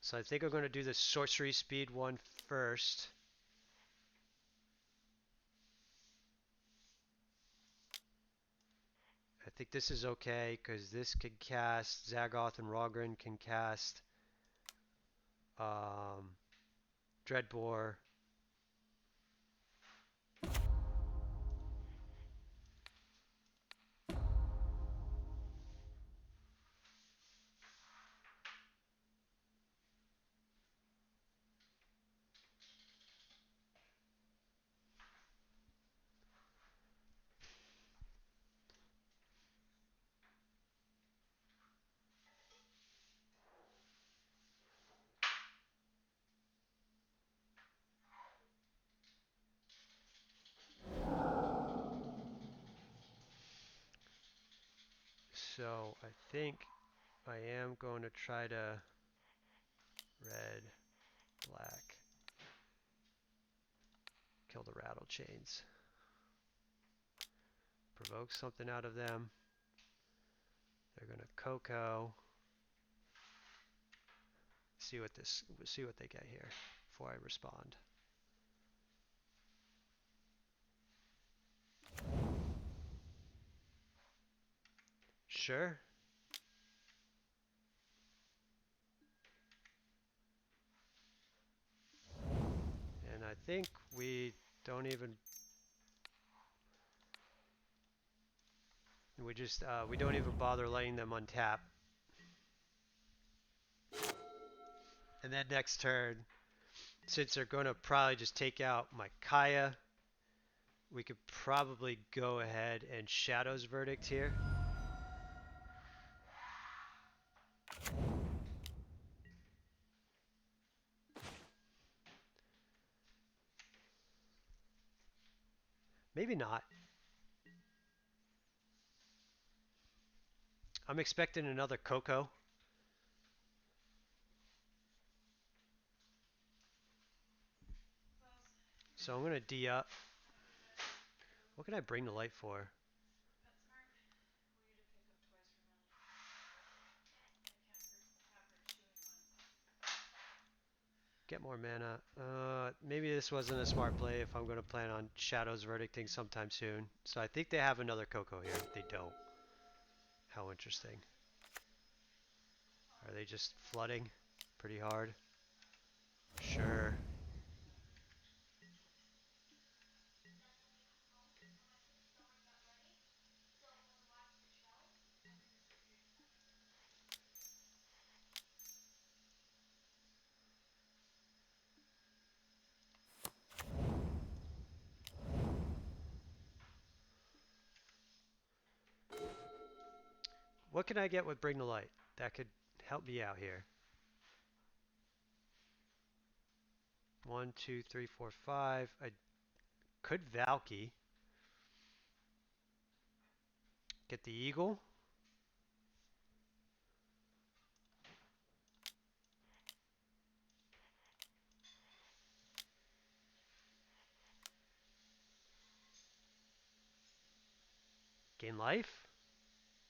Speaker 1: So I think I'm going to do the sorcery speed one first. I think this is okay because this can cast, Zagoth and Rogren can cast Dreadbore. So I think I am going to try to red, black, kill the rattle chains. Provoke something out of them. They're going to Coco. See what they get here before I respond. Sure. And I think we don't even we don't even bother letting them untap. And then next turn, since they're going to probably just take out my Kaya, we could probably go ahead and Shadow's Verdict here. Maybe not. I'm expecting another Coco. So I'm going to D up. What can I bring the light for? Get more mana. Maybe this wasn't a smart play if I'm going to plan on Shadow's Verdicting sometime soon. So I think they have another Coco here. They don't. How interesting. Are they just flooding pretty hard? Sure. What can I get with Bring the Light? That could help me out here. 1, 2, 3, 4, 5. I could Valky. Get the Eagle. Gain life?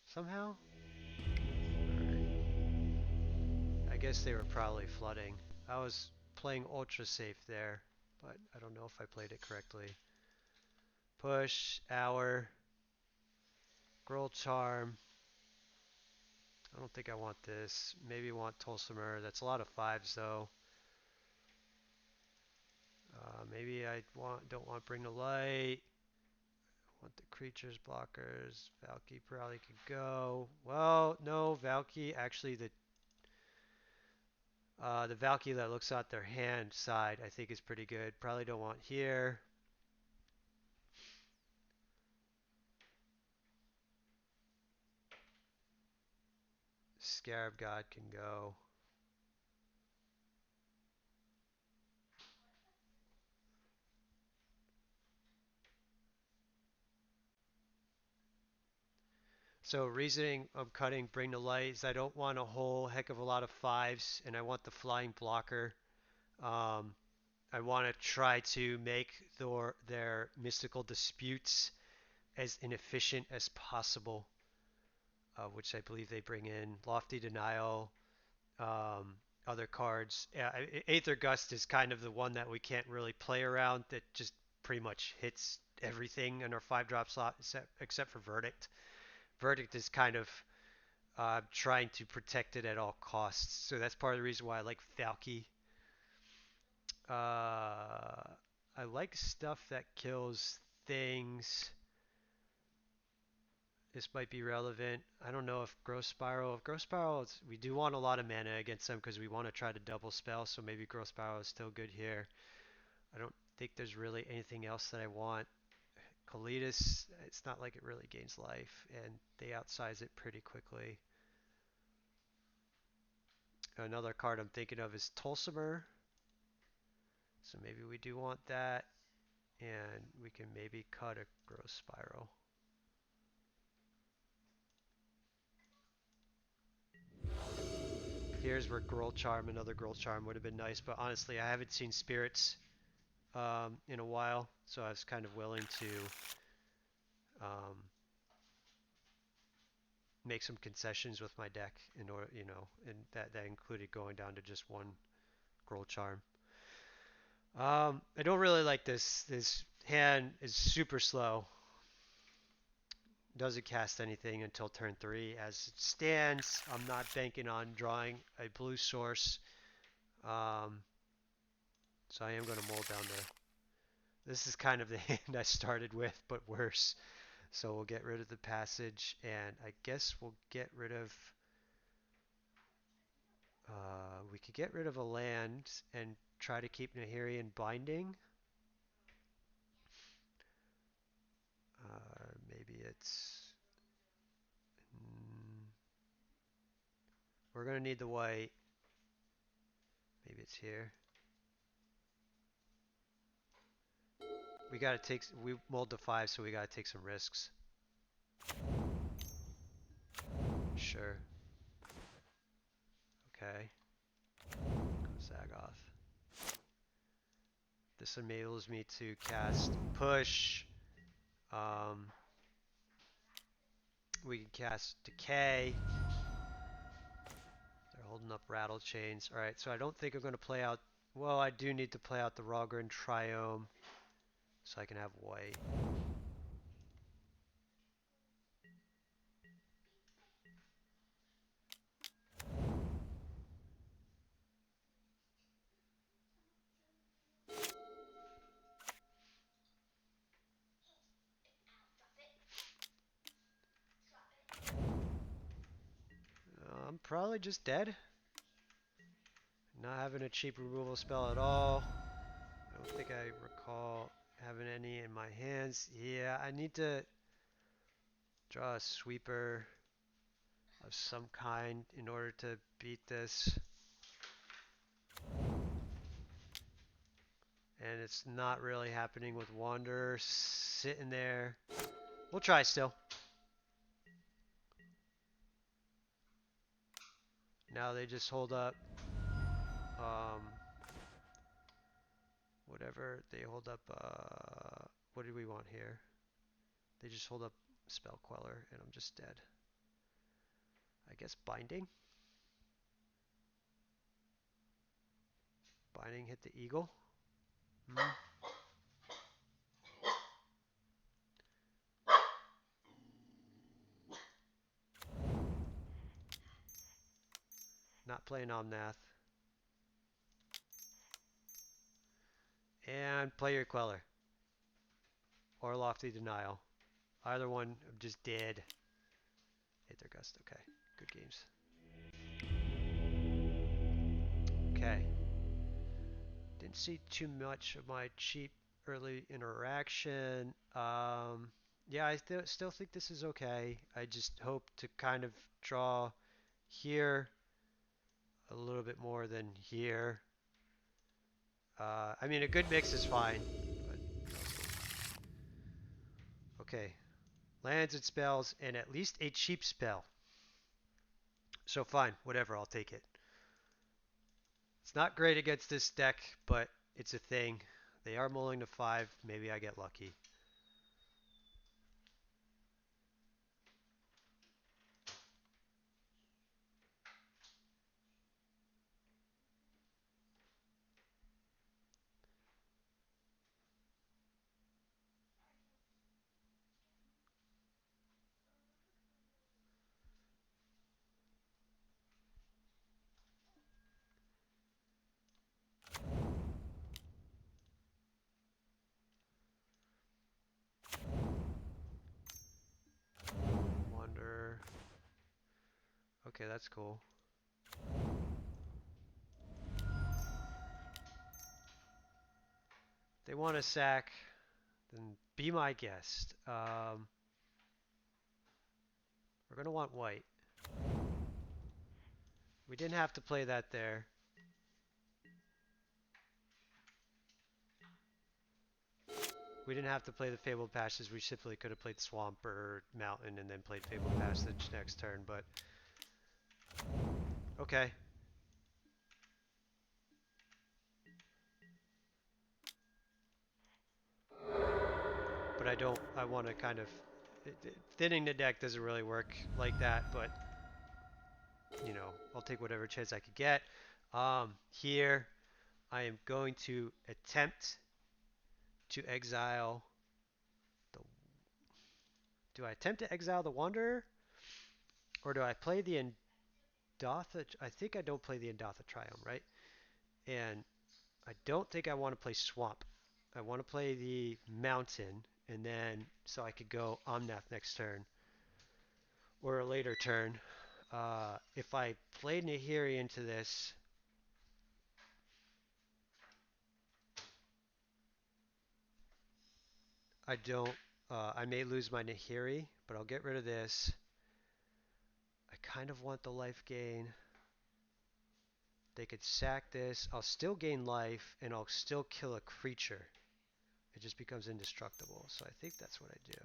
Speaker 1: Somehow? Alright. I guess they were probably flooding. I was playing ultra safe there, but I don't know if I played it correctly. Push, Hour, Growl Charm. I don't think I want this. Maybe want Tolsimer. That's a lot of fives though. Maybe I don't want Bring the Light. Want the creatures blockers. Valky probably could go. Well, no, Valky actually the Valky that looks out their hand side I think is pretty good. Probably don't want here. Scarab God can go. So reasoning I'm cutting Bring the Light is I don't want a whole heck of a lot of fives, and I want the flying blocker. Um, I want to try to make their mystical disputes as inefficient as possible, which I believe they bring in Lofty Denial, um, other cards. Yeah, Aether Gust is kind of the one that we can't really play around. That just pretty much hits everything in our 5-drop slot except for Verdict. Verdict is kind of trying to protect it at all costs. So that's part of the reason why I like Valky. I like stuff that kills things. This might be relevant. I don't know if Growth Spiral. If Growth Spiral, we do want a lot of mana against them because we want to try to double spell. So maybe Growth Spiral is still good here. I don't think there's really anything else that I want. Klothys, it's not like it really gains life, and they outsize it pretty quickly. Another card I'm thinking of is Tolsimer. So maybe we do want that, and we can maybe cut a Growth Spiral. Here's where Growth Charm, another Growth Charm would have been nice, but honestly, I haven't seen Spirits in a while, so I was kind of willing to um, make some concessions with my deck in order, and that included going down to just one Growth Charm. I don't really like this. This hand is super slow. Doesn't cast anything until turn 3. As it stands, I'm not banking on drawing a blue source. Um, so I am going to mold down to... This is kind of the hand I started with, but worse. So we'll get rid of the passage, and I guess we'll get rid of... we could get rid of a land and try to keep Nahirian binding. Maybe it's... Mm, we're going to need the white. Maybe it's here. We got to take... We mulled to 5, so we got to take some risks. Sure. Okay. Go Zagoth. This enables me to cast Push. Um, we can cast Decay. They're holding up Rattle Chains. Alright, so I don't think I'm going to play out... Well, I do need to play out the Rogren Triome so I can have white. I'm probably just dead. Not having a cheap removal spell at all. I don't think I recall having any in my hands. Yeah, I need to draw a sweeper of some kind in order to beat this. And it's not really happening with Wanderer sitting there. We'll try still. Now they just hold up whatever they hold up. What do we want here? They just hold up Spell Queller, and I'm just dead. I guess Binding. Binding hit the Eagle. Not playing Omnath. And play your Queller. Or Lofty Denial. Either one, I'm just dead. Hit their gust. Okay. Good games. Okay. Didn't see too much of my cheap early interaction. Yeah, I still think this is okay. I just hope to kind of draw here a little bit more than here. I mean, a good mix is fine, but okay. Lands and spells, and at least a cheap spell. So fine, whatever, I'll take it. It's not great against this deck, but it's a thing. They are mulling to 5. Maybe I get lucky. Wander. Okay, that's cool. They want to sack, then be my guest. We're going to want white. We didn't have to play that there. We didn't have to play the Fabled Passage. We simply could have played Swamp or Mountain and then played Fabled Passage next turn, but okay. But I want to kind of, thinning the deck doesn't really work like that, but, I'll take whatever chance I could get. Here, I am going to attempt to exile the, do I attempt to exile the Wanderer? Or do I play the Indatha? I think I don't play the Indatha Triumph, right? And I don't think I want to play Swamp. I want to play the Mountain, and then so I could go Omnath next turn or a later turn. If I played Nahiri into this, I don't. I may lose my Nahiri, but I'll get rid of this. I kind of want the life gain. They could sack this. I'll still gain life, and I'll still kill a creature. It just becomes indestructible. So I think that's what I do.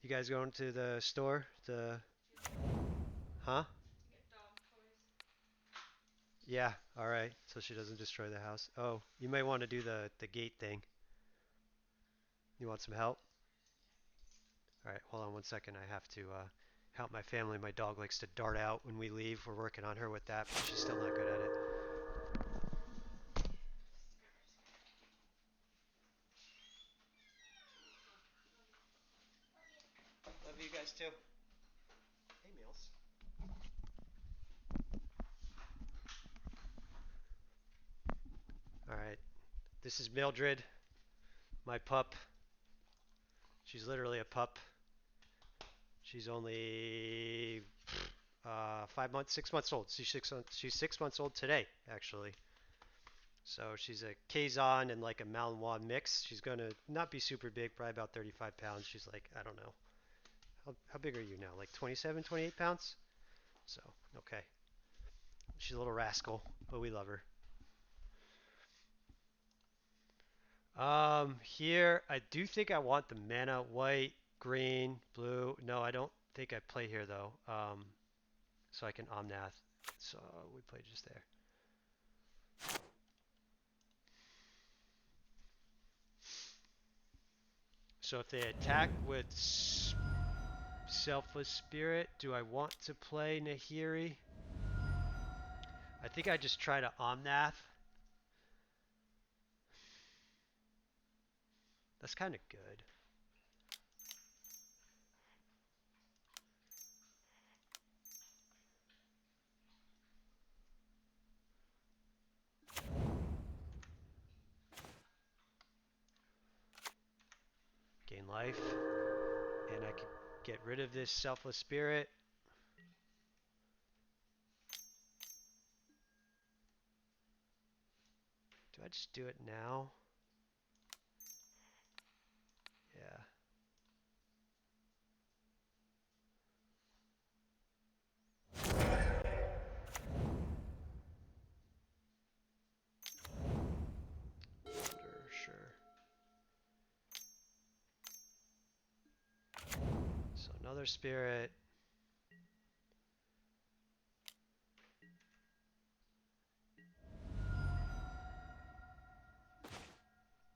Speaker 1: You guys going to the store? Huh? Yeah, alright. So she doesn't destroy the house. Oh, you might want to do the gate thing. You want some help? Alright, hold on one second. I have to help my family. My dog likes to dart out when we leave. We're working on her with that, but she's still not good at it. Love you guys too. Hey, Meals. Alright, this is Mildred, my pup. She's literally a pup. She's only 5 months, 6 months old. She's 6 months old today, actually. So she's a Kazan and like a Malinois mix. She's gonna not be super big, probably about 35 pounds. She's like, I don't know. How big are you now? Like 27, 28 pounds? So, okay. She's a little rascal, but we love her. Here, I do think I want the mana white, green, blue. No, I don't think I play here though. So I can Omnath. So we play just there. So if they attack with Selfless Spirit, do I want to play Nahiri? I think I just try to Omnath. That's kind of good. life. And I could get rid of this Selfless Spirit. Do I just do it now? Yeah. Sure. So another spirit.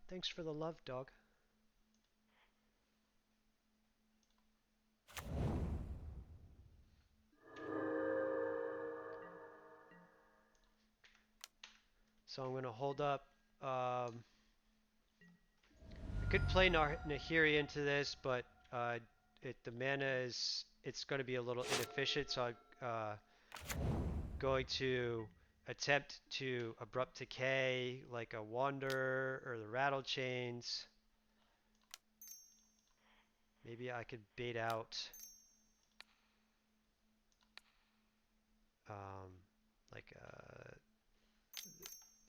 Speaker 1: Thanks for the love, dog. So I'm going to hold up. I could play Nahiri into this, but the mana is it's going to be a little inefficient. So I'm going to attempt to Abrupt Decay like a Wanderer or the Rattle Chains. Maybe I could bait out like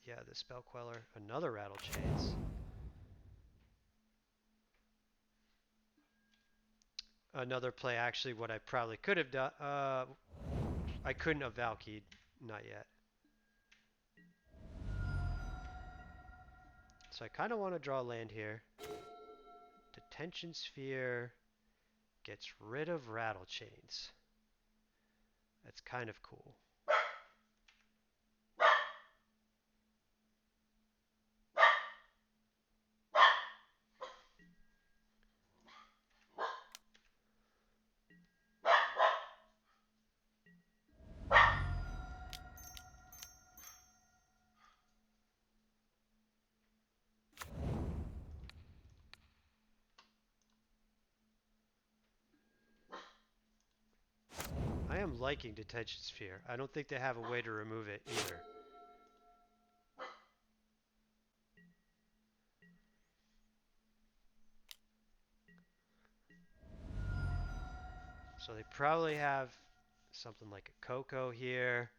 Speaker 1: yeah, the Spell Queller, another Rattle Chains. Another play, actually, what I probably could have done. I couldn't have Valky'd, not yet. So I kind of want to draw land here. Detention Sphere gets rid of Rattle Chains. That's kind of cool. I am liking Detention Sphere. I don't think they have a way to remove it either. So they probably have something like a Coco here.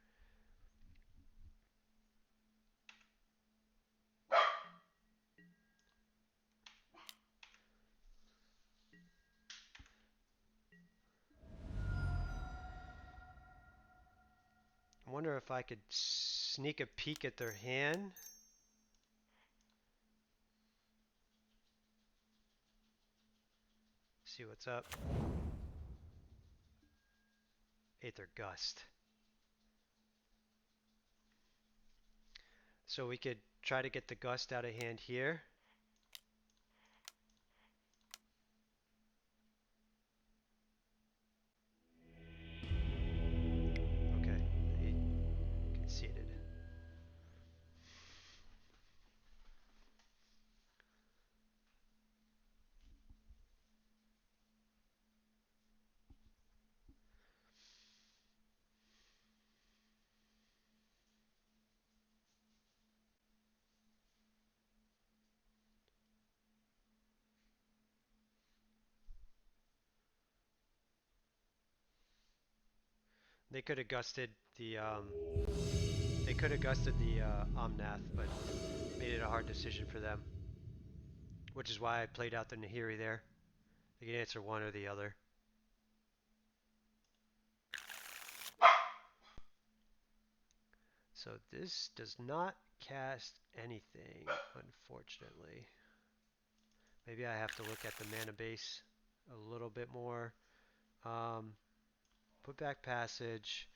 Speaker 1: I wonder if I could sneak a peek at their hand. See what's up. Aether Gust. So we could try to get the Gust out of hand here. Okay, they conceded. They could have gusted the Omnath, but made it a hard decision for them. Which is why I played out the Nahiri there. They can answer one or the other. So this does not cast anything, unfortunately. Maybe I have to look at the mana base a little bit more. Put back Passage.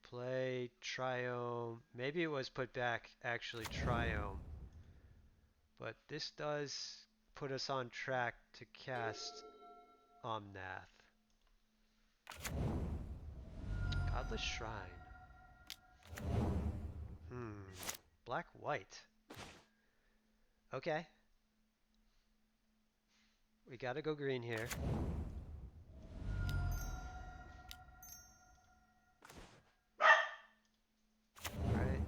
Speaker 1: Play Triome. Maybe it was put back actually Triome. But this does put us on track to cast Omnath. Godless Shrine. Black white. Okay. We gotta go green here. Alright.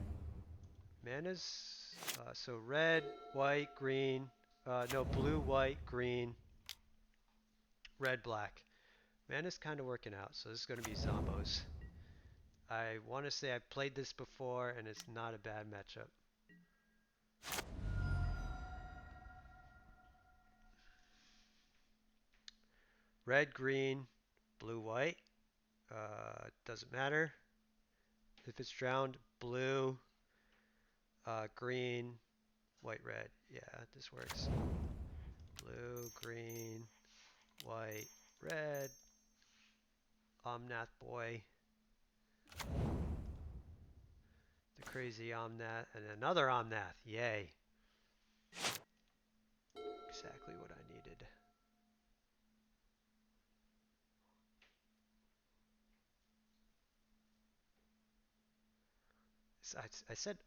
Speaker 1: Mana's so red, white, green. No, blue, white, green. red black. Mana's kind of working out, so this is going to be Zombos. I want to say I've played this before, and it's not a bad matchup. Red, green, blue, white. Doesn't matter. If it's drowned, blue, green, white, red. Yeah, this works. Blue, green, white, red. Omnath boy. The crazy Omnath. And another Omnath. Yay. Exactly what I needed. I said,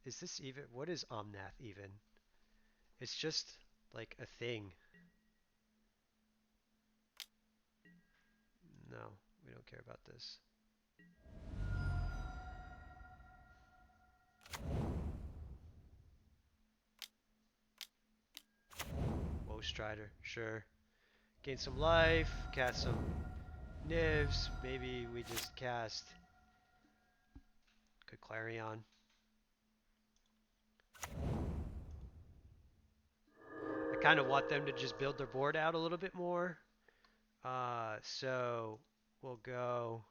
Speaker 1: is this even? What is Omnath even? It's just like a thing. No, we don't care about this. Woe Strider, sure. Gain some life, cast some nibs. Maybe we just cast good Clarion. I kind of want them to just build their board out a little bit more. So we'll go.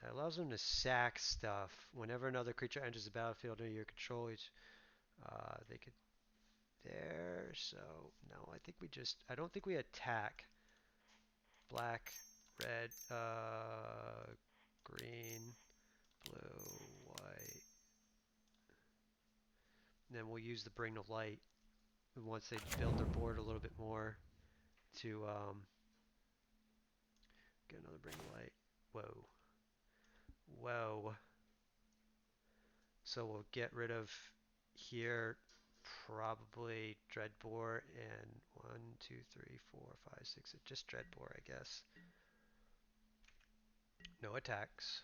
Speaker 1: That allows them to sack stuff. Whenever another creature enters the battlefield under your control, they could there. So no, I think we just. I don't think we attack. Black, red, green, blue, white. And then we'll use the bring to light once they build their board a little bit more to get another bring to light. Whoa. Whoa. So we'll get rid of here probably Dreadbore and 1, 2, 3, 4, 5, 6. Just Dreadbore, I guess. No attacks.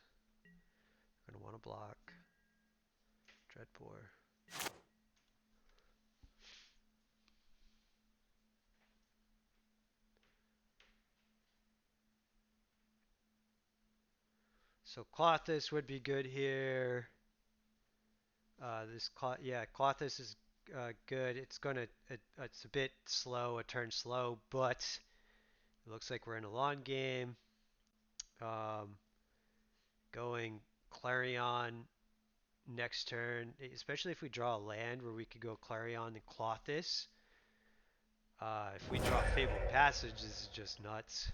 Speaker 1: Gonna want to block. Dreadbore. So Klothys would be good here. Klothys is good. It's a bit slow, a turn slow, but it looks like we're in a long game. Going Clarion next turn, especially if we draw a land where we could go Clarion and Klothys. If we draw Fabled Passage, this is just nuts.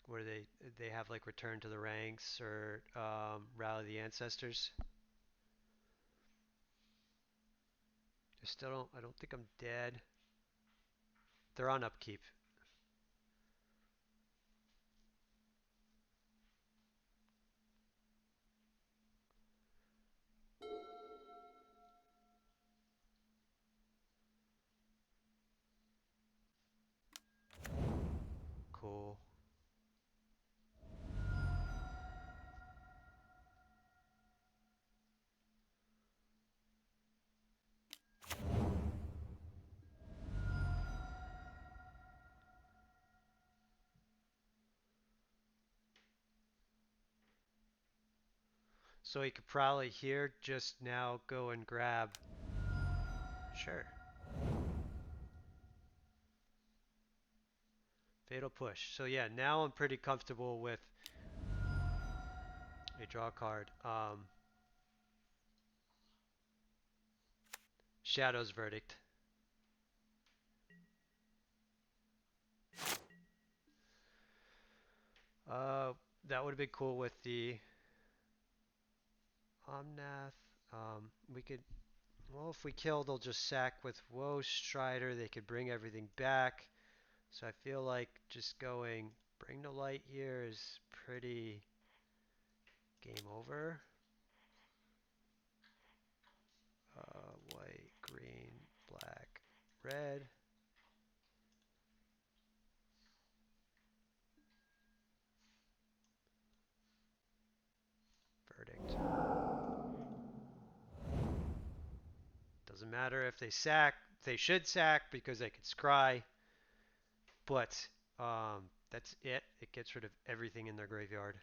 Speaker 1: Where they have like Return to the Ranks or Rally the Ancestors. I don't think I'm dead. They're on upkeep. Cool. So he could probably here just now go and grab. Sure. Fatal Push. So yeah, now I'm pretty comfortable with a draw card. Shadow's Verdict. That would have been cool with the Omnath. We could, well, if we kill, they'll just sack with Woe Strider. They could bring everything back. So I feel like just going Bring to Light here is pretty game over. White, green, black, red. Verdict. Doesn't Doesn't matter if they sack. They should sack because they can scry, but that's it. It gets rid of everything in their graveyard.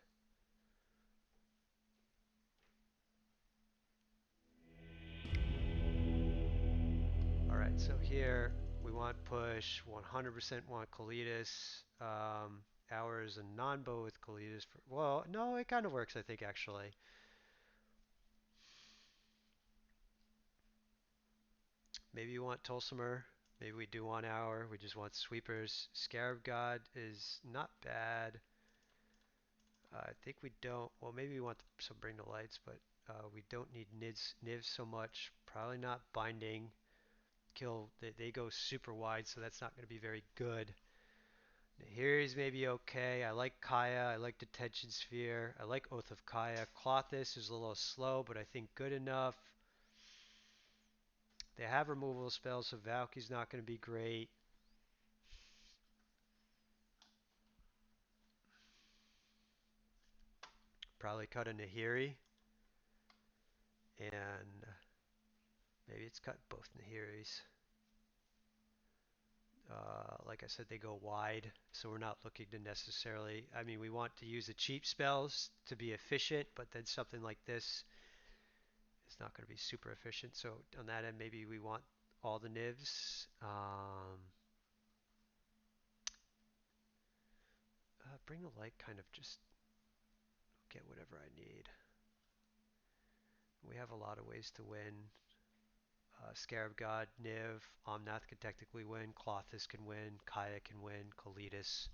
Speaker 1: Alright, so here we want push, 100% want Klothys. Ours a non-bow with Klothys. Well, no, it kind of works, I think, actually. Maybe you want Tolsimer. Maybe we do want Hour. We just want sweepers. Scarab God is not bad. I think we don't. Well, maybe we want some Bring the Lights, but we don't need Nivs so much. Probably not Binding. Kill. They go super wide, so that's not going to be very good. Nahiri's maybe okay. I like Kaya. I like Detention Sphere. I like Oath of Kaya. Klothys is a little slow, but I think good enough. They have removal spells, so Valky's not going to be great. Probably cut a Nahiri. And maybe it's cut both Nahiris. Like I said, they go wide, so we're not looking to necessarily. I mean, we want to use the cheap spells to be efficient, but then something like this is not going to be super efficient. So on that end, maybe we want all the nivs. Bring the light, kind of just get whatever I need. We have a lot of ways to win. Scarab God, Niv, Omnath can technically win, Klothys can win, Kaya can win, Klothys.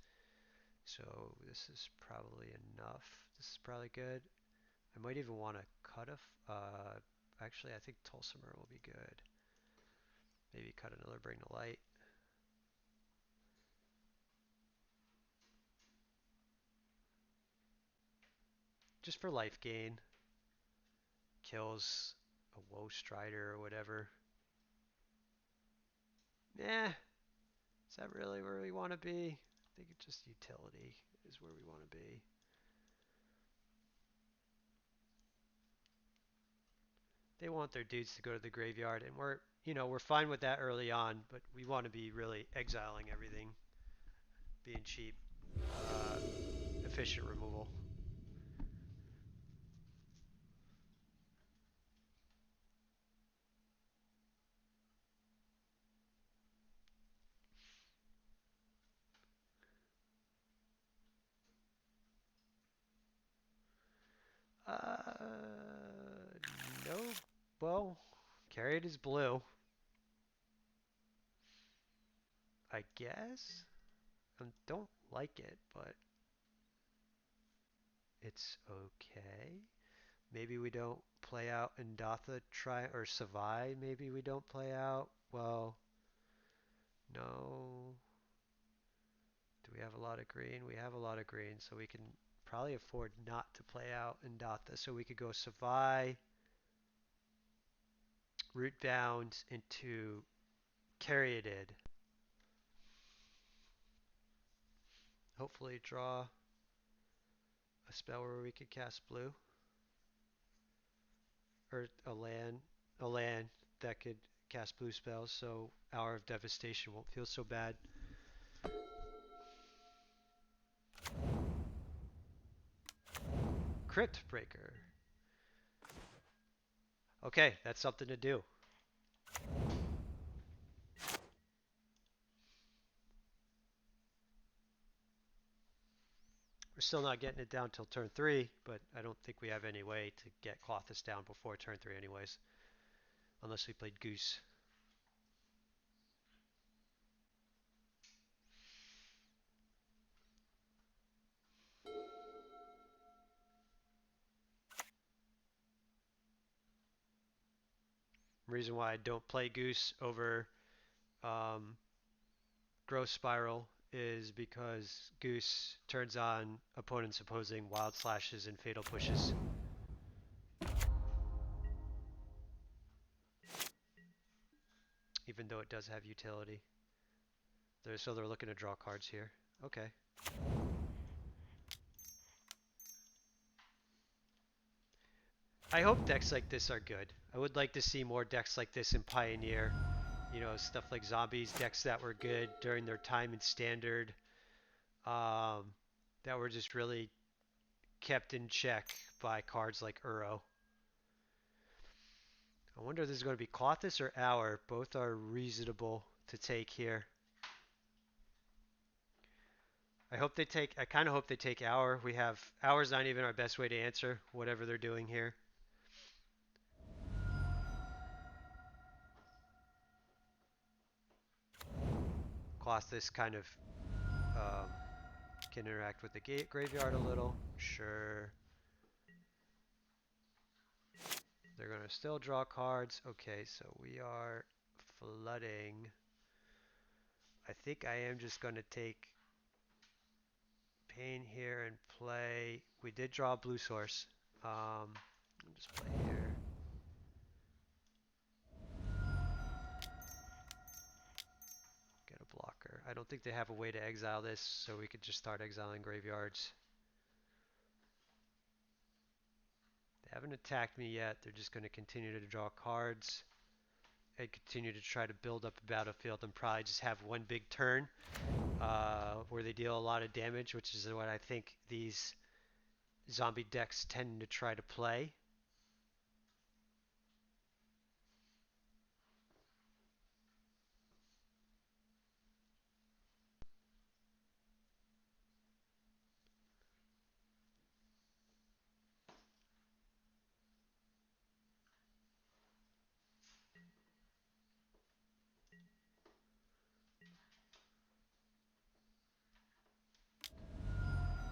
Speaker 1: So this is probably enough. This is probably good. I might even want to cut actually I think Tolsimer will be good. Maybe cut another Bring to Light. Just for life gain. Kills a Woe Strider or whatever. Eh, is that really where we want to be? I think it's just utility is where we want to be. They want their dudes to go to the graveyard, and we're fine with that early on, but we want to be really exiling everything, being cheap, uh, efficient removal. No, well, Carriot is blue, I guess. I don't like it, but it's okay. Maybe we don't play out Indatha try or Savai. Maybe we don't play out. Well, no. Do we have a lot of green? We have a lot of green, so we can probably afford not to play out Indatha. So we could go Savai, Root Bound into Caryatid. Hopefully draw a spell where we could cast blue. Or a land that could cast blue spells, so Hour of Devastation won't feel so bad. Crypt Breaker. Okay, that's something to do. We're still not getting it down till turn 3, but I don't think we have any way to get Klothys down before turn 3 anyways. Unless we played Goose. Reason why I don't play Goose over um, Growth Spiral is because Goose turns on opponents opposing Wild Slashes and Fatal Pushes. Even though it does have utility. So they're looking to draw cards here. Okay. I hope decks like this are good. I would like to see more decks like this in Pioneer. You know, stuff like zombies, decks that were good during their time in Standard, um, that were just really kept in check by cards like Uro. I wonder if this is going to be Klothys or Hour. Both are reasonable to take here. I hope they take. I kind of hope they take Hour. We have Hour's not even our best way to answer whatever they're doing here. Klothys kind of um, can interact with the graveyard a little. Sure. They're going to still draw cards. Okay, so we are flooding. I think I am just going to take Pain here and play. We did draw a blue source. I'll just play here. Get a blocker. I don't think they have a way to exile this, so we could just start exiling graveyards. They haven't attacked me yet. They're just going to continue to draw cards and continue to try to build up a battlefield and probably just have one big turn where they deal a lot of damage, which is what I think these zombie decks tend to try to play.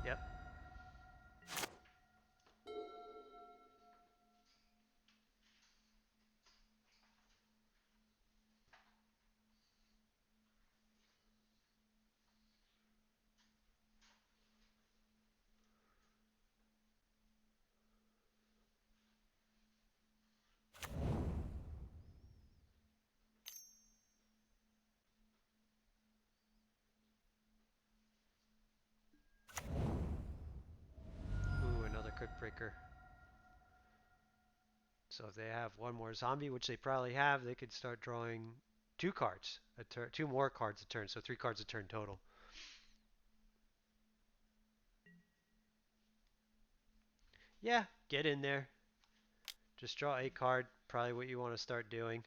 Speaker 1: Yep. Ooh, another Crypt Breaker. So if they have one more zombie, which they probably have, they could start drawing two cards a turn, two more cards a turn, so 3 cards a turn total. Yeah, get in there. Just draw a card, probably what you want to start doing.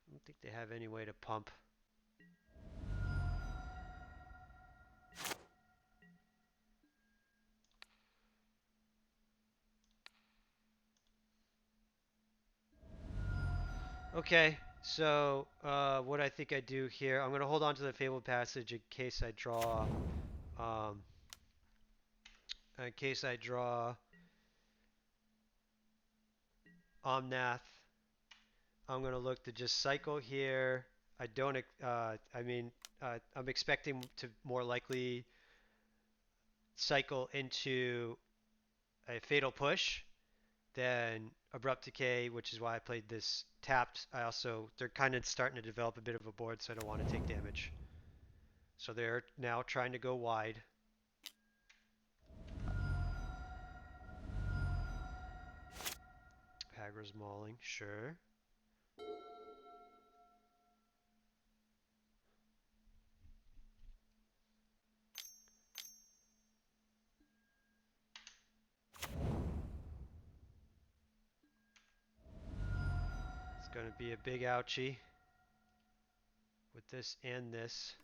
Speaker 1: I don't think they have any way to pump. Okay, so what I think I do here, I'm going to hold on to the Fabled Passage in case I draw, um, in case I draw Omnath. I'm going to look to just cycle here. I don't, I'm expecting to more likely cycle into a Fatal Push than Abrupt Decay, which is why I played this tapped. They're kind of starting to develop a bit of a board, so I don't want to take damage. So they're now trying to go wide. Hagra's Mauling, sure. It's going to be a big ouchie with this and this.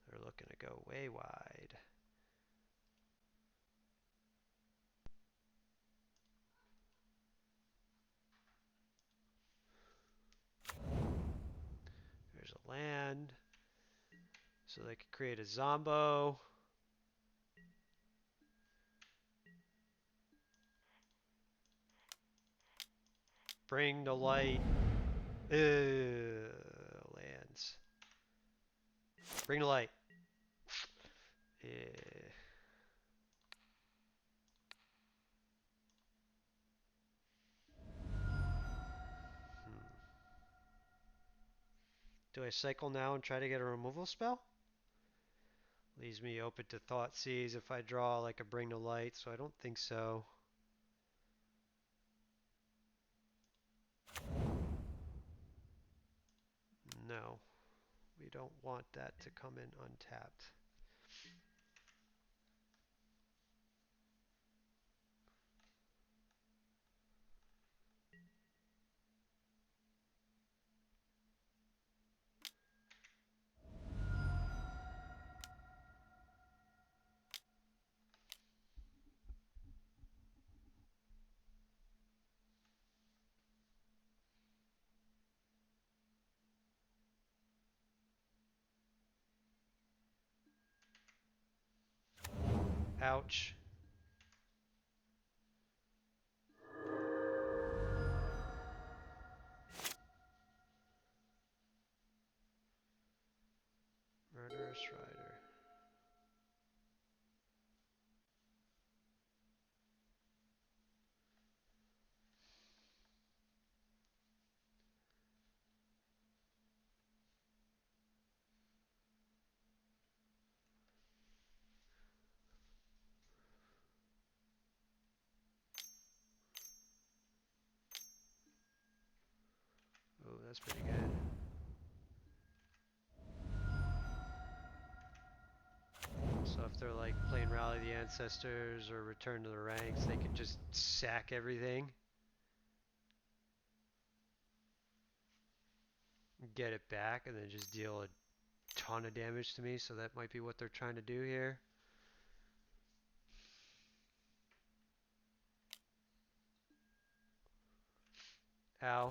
Speaker 1: They're looking to go way wide. There's a land. So they could create a Zombo. Bring the light. Lands. Bring the light. Yeah. Hmm. Do I cycle now and try to get a removal spell? Leaves me open to Thoughtseize if I draw like a Bring to Light, so I don't think so. No, we don't want that to come in untapped. Ouch. Murderous Rider. Oh, that's pretty good. So if they're like playing Rally the Ancestors or Return to the Ranks, they can just sack everything. Get it back and then just deal a ton of damage to me, so that might be what they're trying to do here. Ow.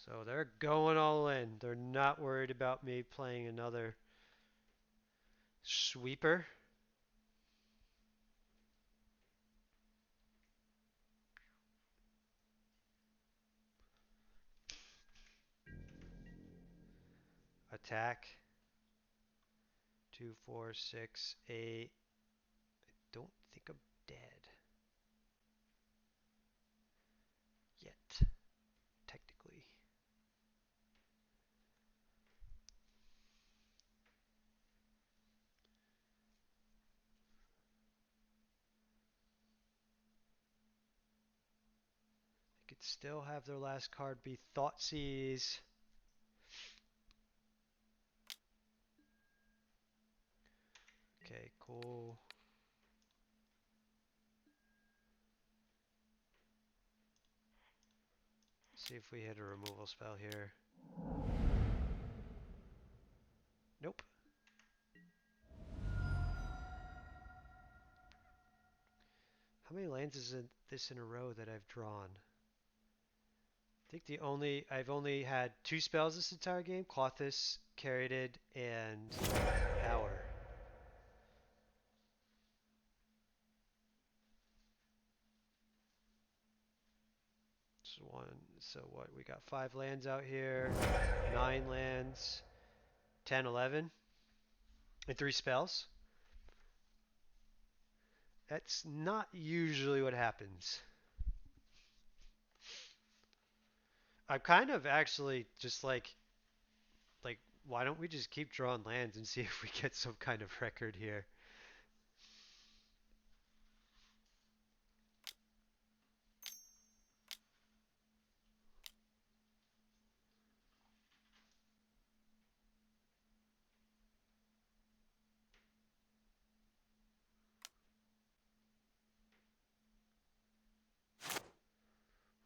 Speaker 1: So they're going all in. They're not worried about me playing another sweeper. Attack. 2, 4, 6, 8. I don't think I'm dead. Yet. Technically. They could still have their last card be Thoughtseize. Okay, cool. See if we hit a removal spell here. Nope. How many lands is this in a row that I've drawn? I think I've only had 2 spells this entire game. Klothys, Caryatid, and Power. So what? We got 5 lands out here, 9 lands, 10, 11, and 3 spells. That's not usually what happens. I'm kind of actually just like, why don't we just keep drawing lands and see if we get some kind of record here?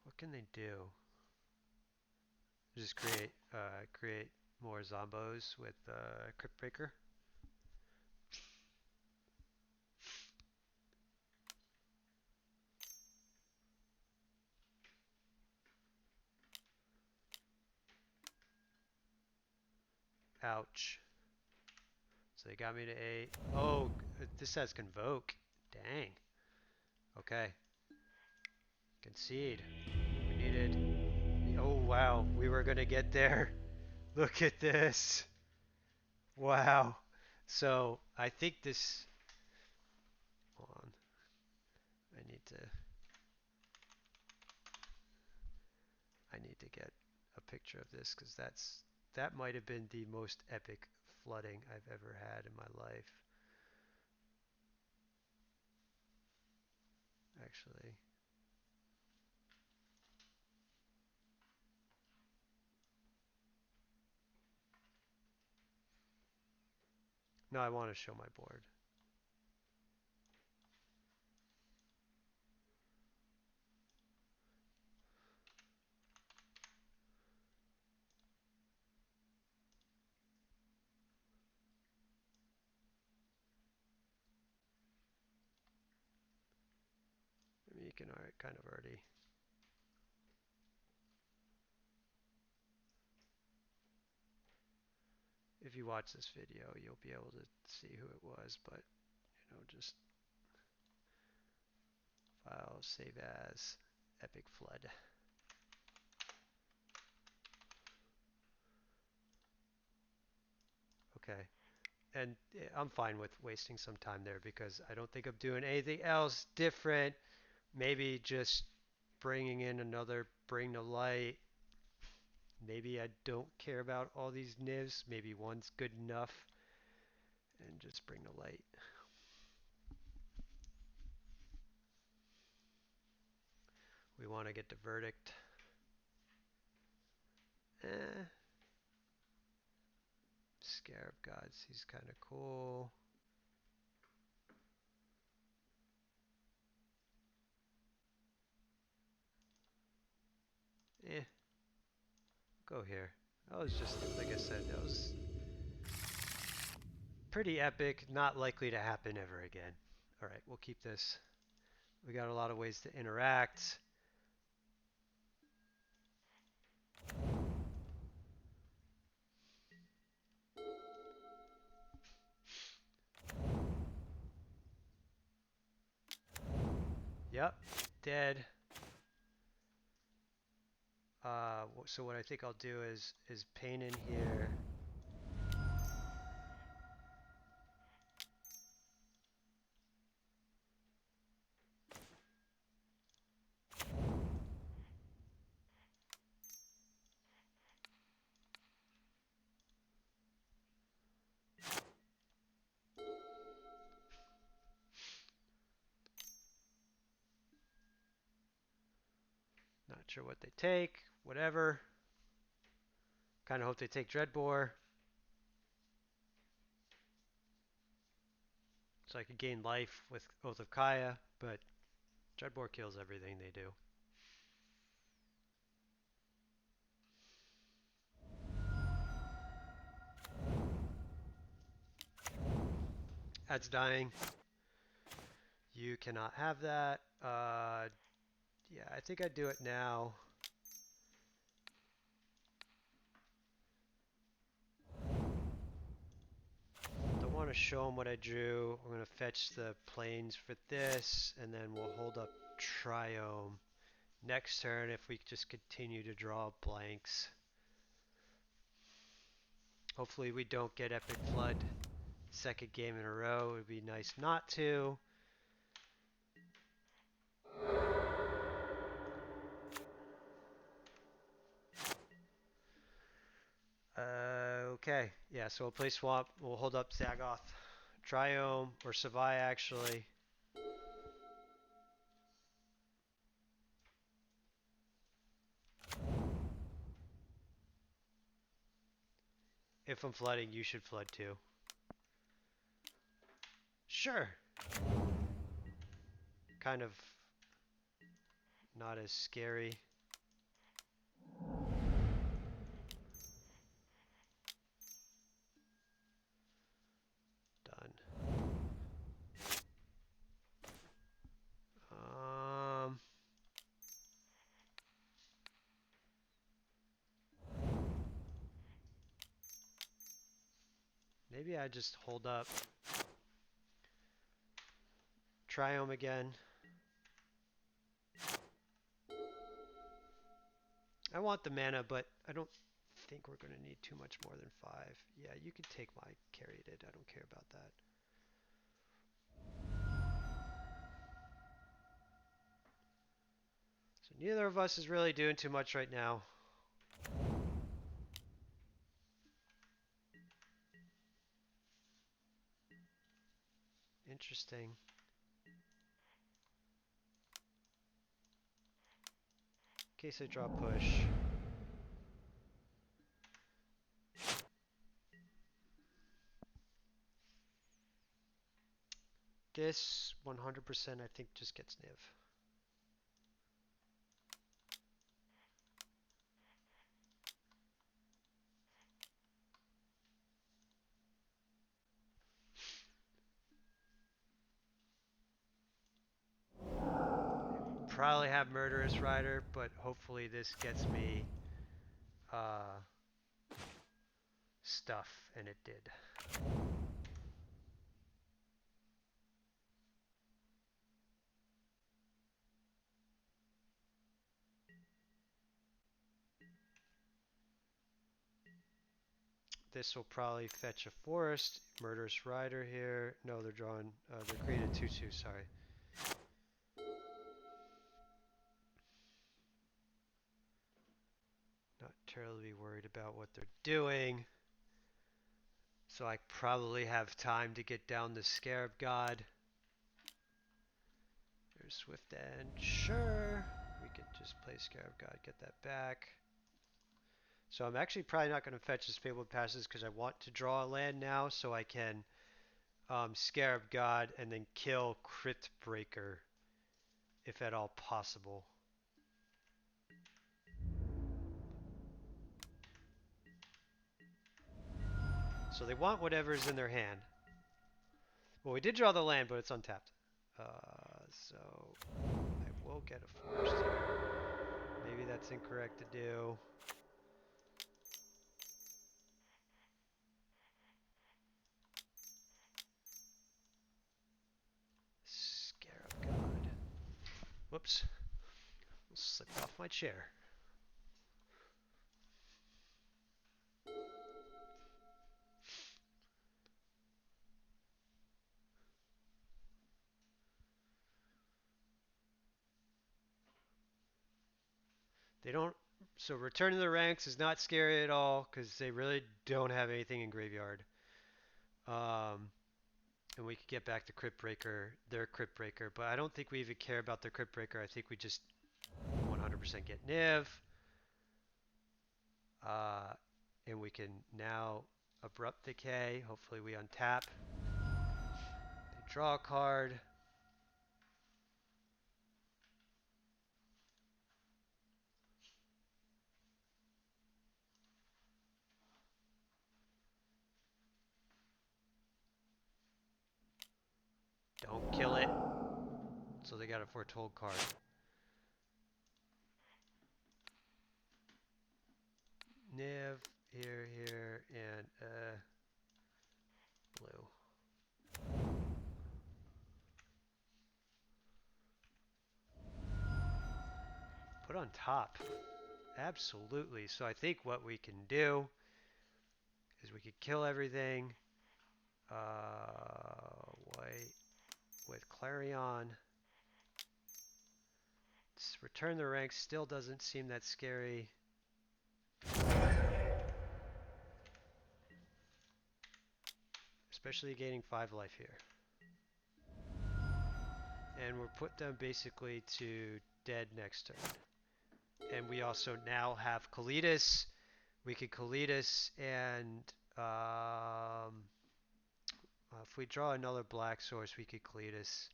Speaker 1: What can they do? Just create more zombos with Crypt Breaker. Ouch. So they got me to 8. Oh, this has Convoke. Dang. Okay. Concede. We needed... Oh, wow. We were going to get there. Look at this. Wow. So, I think this... Hold on. I need to... need to get a picture of this because that might have been the most epic flooding I've ever had in my life. Actually, no, I want to show my board. I mean, you can kind of already. If you watch this video, you'll be able to see who it was, but just file, save as, epic flood. Okay, and I'm fine with wasting some time there because I don't think I'm doing anything else different. Maybe just bringing in another bring to light. Maybe I don't care about all these nivs. Maybe one's good enough and just bring to light. We want to get the verdict. Eh, Scarab Gods, he's kind of cool. Eh, go here. That was just, like I said, that was pretty epic. Not likely to happen ever again. Alright, we'll keep this. We got a lot of ways to interact. Yep, dead. So what I think I'll do is paint in here. Not sure what they take. Whatever. Kind of hope they take Dreadbore. So I could gain life with Oath of Kaya, but Dreadbore kills everything they do. That's dying. You cannot have that. Yeah, I think I'd do it now. Don't want to show them what I drew. I'm going to fetch the planes for this, and then we'll hold up Triome next turn if we just continue to draw blanks. Hopefully we don't get Epic Flood second game in a row. It would be nice not to. Okay, yeah, so we'll play Swamp. We'll hold up Zagoth, Triome, or Savai actually. If I'm flooding, you should flood too. Sure. Kind of not as scary. Done. Maybe I just hold up Triome again. I want the mana, but I don't think we're going to need too much more than 5. Yeah, you can take my carried it. I don't care about that. So neither of us is really doing too much right now. interesting. In case I draw push. This 100% I think just gets Niv. Probably have Murderous Rider, but hopefully this gets me uh, stuff, and it did. This will probably fetch a forest. Murderous Rider here. No, they're drawing. They're creating 2/2. Sorry. Not terribly worried about what they're doing. So I probably have time to get down the Scarab God. There's Swift End. Sure. We could just play Scarab God, get that back. So I'm actually probably not going to fetch this Fabled Passes because I want to draw a land now so I can Scarab God and then kill Crypt Breaker if at all possible. So they want whatever's in their hand. Well, we did draw the land, but it's untapped. So I will get a forest here. Maybe that's incorrect to do. Scarab God. Whoops. Slipped off my chair. They don't. So Return to the Ranks is not scary at all because they really don't have anything in graveyard. And we could get back to Crypt Breaker, their Crypt Breaker, but I don't think we even care about their Crypt Breaker. I think we just 100% get Niv. And we can now Abrupt Decay. Hopefully we untap. They draw a card. Don't kill it. So they got a Foretold card. Niv, here, and blue. Put on top. Absolutely. So I think what we can do is we could kill everything. White with Clarion. Return the Ranks still doesn't seem that scary. Especially gaining 5 life here. And we'll put them basically to dead next turn. And we also now have Klothys. We could Klothys and if we draw another black source, we could Klothys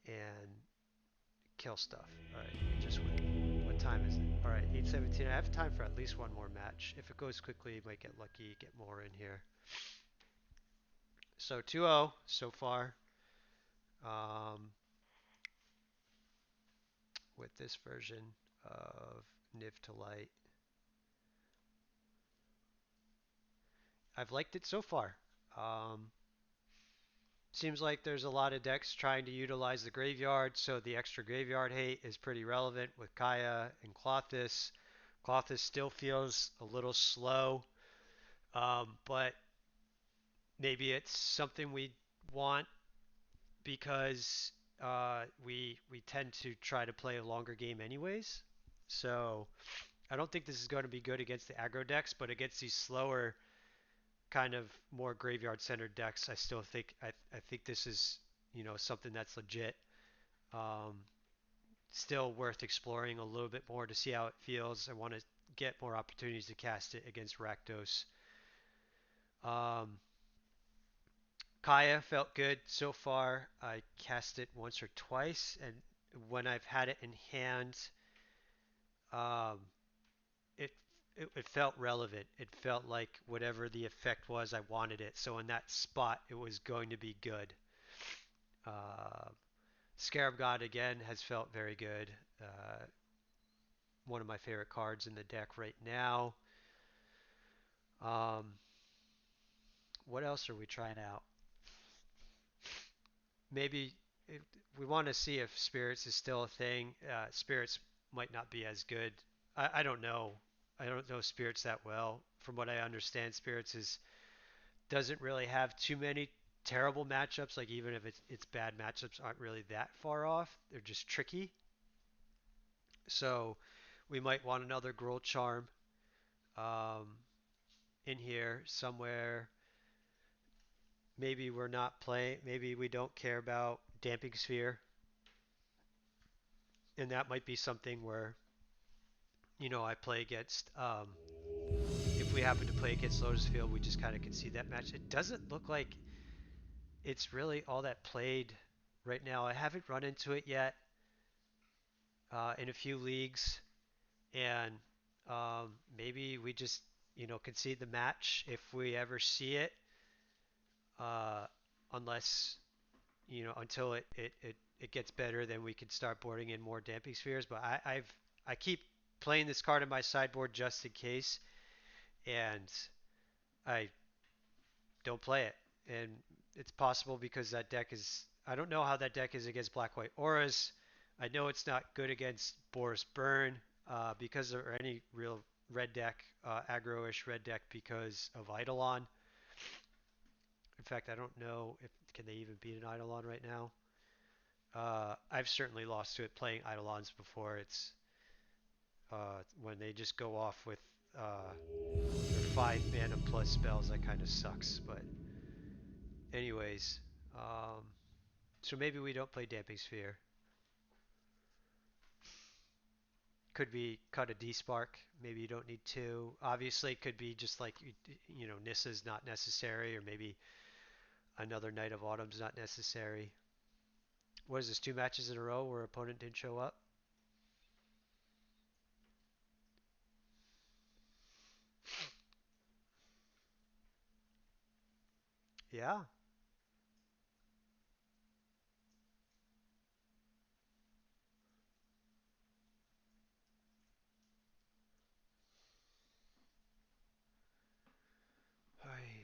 Speaker 1: and kill stuff. Alright, we just win. What time is it? Alright, 8:17. I have time for at least one more match. If it goes quickly, you might get lucky, get more in here. So 2-0 so far. With this version of Niv to Light. I've liked it so far. Seems like there's a lot of decks trying to utilize the graveyard, so the extra graveyard hate is pretty relevant with Kaya and Klothys. Klothys still feels a little slow, but maybe it's something we want because we tend to try to play a longer game anyways. So I don't think this is going to be good against the aggro decks, but against these slower kind of more graveyard centered decks, I think this is something that's legit. Um, Still worth exploring a little bit more to see how it feels. I want to get more opportunities to cast it against Rakdos. Um, Kaya felt good so far. I cast it once or twice, and when I've had it in hand, um, it, it felt relevant. It felt like whatever the effect was, I wanted it. So in that spot, it was going to be good. Uh, Scarab God again has felt very good. One of my favorite cards in the deck right now. Um, what else are we trying out? Maybe if we want to see if Spirits is still a thing. Spirits might not be as good. I don't know. I don't know Spirits that well. From what I understand, Spirits is doesn't really have too many terrible matchups. Like even if its bad matchups aren't really that far off, they're just tricky. So we might want another Gruul Charm um, in here somewhere. Maybe we're not playing. Maybe we don't care about Damping Sphere, and that might be something where I play against. If we happen to play against Lotus Field, we just kind of can see that match. It doesn't look like it's really all that played right now. I haven't run into it yet in a few leagues, and maybe we just concede the match if we ever see it, uh, unless until it gets better, then we can start boarding in more damping spheres. But I keep playing this card in my sideboard just in case, and I don't play it. And it's possible because that deck is. I don't know how that deck is against black white auras. I know it's not good against Boris Burn because or any real red deck, aggro-ish red deck because of Eidolon. In fact, I don't know if can they even beat an Eidolon right now. I've certainly lost to it playing Eidolons before. It's when they just go off with their 5 mana plus spells, that kind of sucks. But anyways, um, so maybe we don't play Damping Sphere. Could be cut a D-Spark. Maybe you don't need two. Obviously, it could be just like Nissa's not necessary, or maybe another Night of Autumn's not necessary. What is this? 2 matches in a row where opponent didn't show up? Yeah. Hi.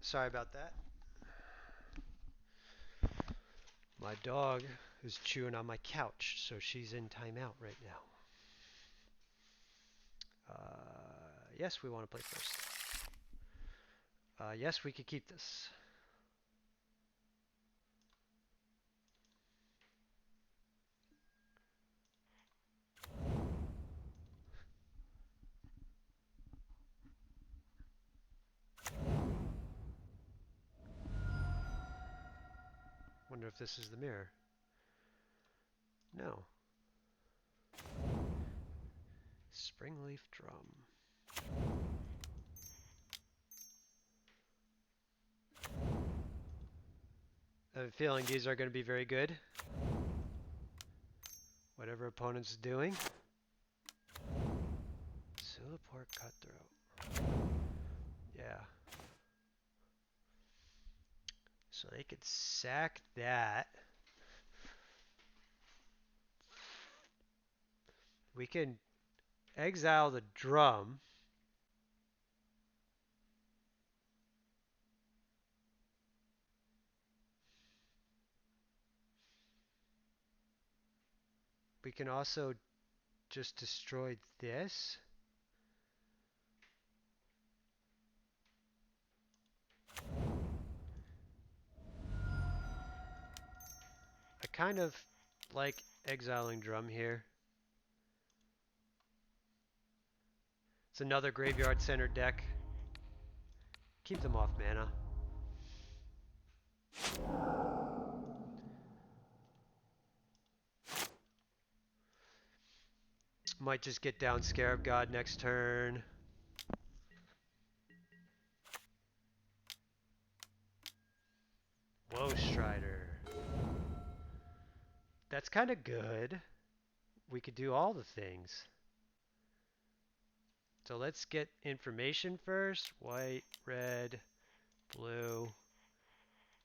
Speaker 1: Sorry about that. My dog is chewing on my couch, so she's in timeout right now. Yes, we want to play first. Yes, we could keep this. if this is the mirror. No. Springleaf drum. I have a feeling these are going to be very good. Whatever opponent's doing. Sulaport Cutthroat. Yeah. So they could sack that. We can exile the drum. We can also just destroy this. I kind of like exiling drum here. It's another graveyard center deck. Keep them off mana. Might just get down Scarab God next turn. Whoa, Strider. That's kind of good. We could do all the things. So let's get information first. White, red, blue,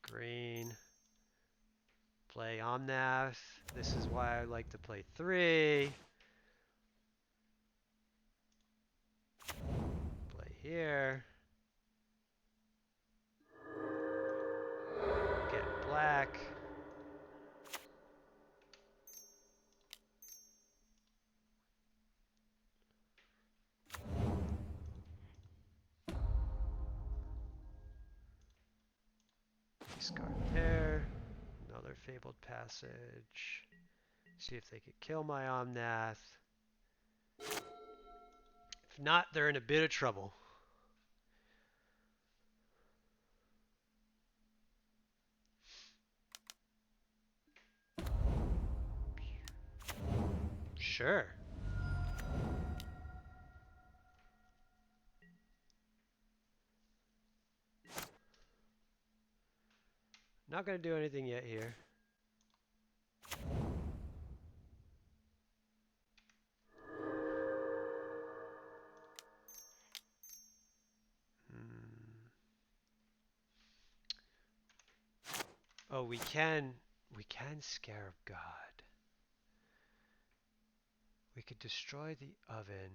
Speaker 1: green. Play Omnath. This is why I like to play 3. Play here. Get black. Discard there. Another Fabled Passage. See if they could kill my Omnath. If not, they're in a bit of trouble. Sure. Not going to do anything yet here. Oh, we can Scarab God. We could destroy the oven.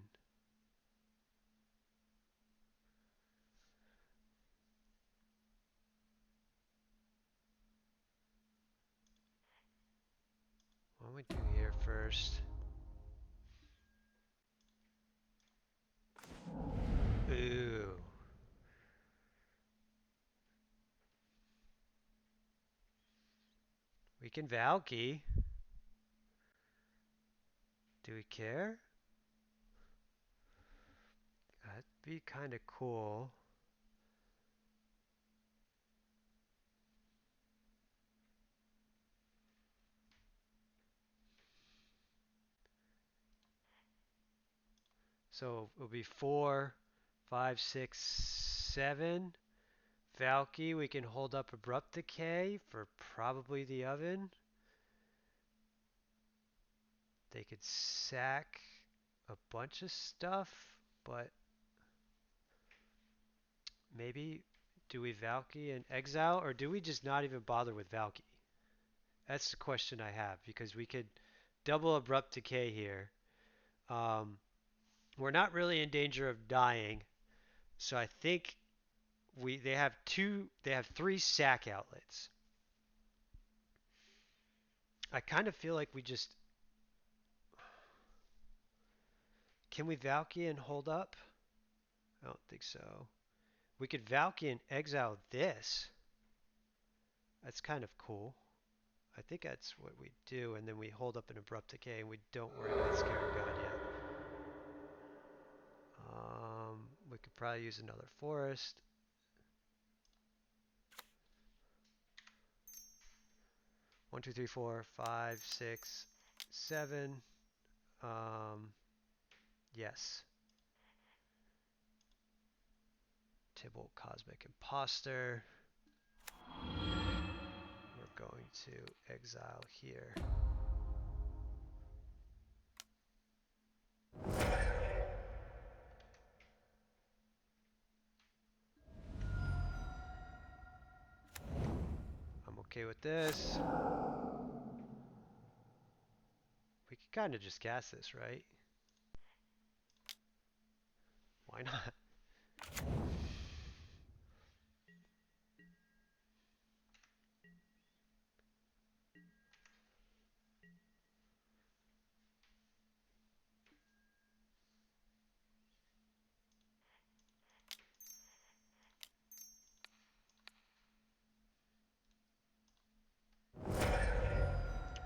Speaker 1: What do we do here first? Ooh. We can Valky. Do we care? That'd be kind of cool. So it'll be 4, 5, 6, 7. Valky, we can hold up Abrupt Decay for probably the oven. They could sack a bunch of stuff, but maybe do we Valky and exile, or do we just not even bother with Valky? That's the question I have, because we could double Abrupt Decay here. We're not really in danger of dying, so I think they have 3 sack outlets. I kind of feel like we just... Can we Valky and hold up? I don't think so. We could Valky and exile this. That's kind of cool. I think that's what we do, and then we hold up an Abrupt Decay, and we don't worry about Scarab God yet. We could probably use another forest. 1, 2, 3, 4, 5, 6, 7. Yes. Tibble Cosmic Imposter. We're going to exile here. I'm okay with this. We could kind of just cast this, right? Why not?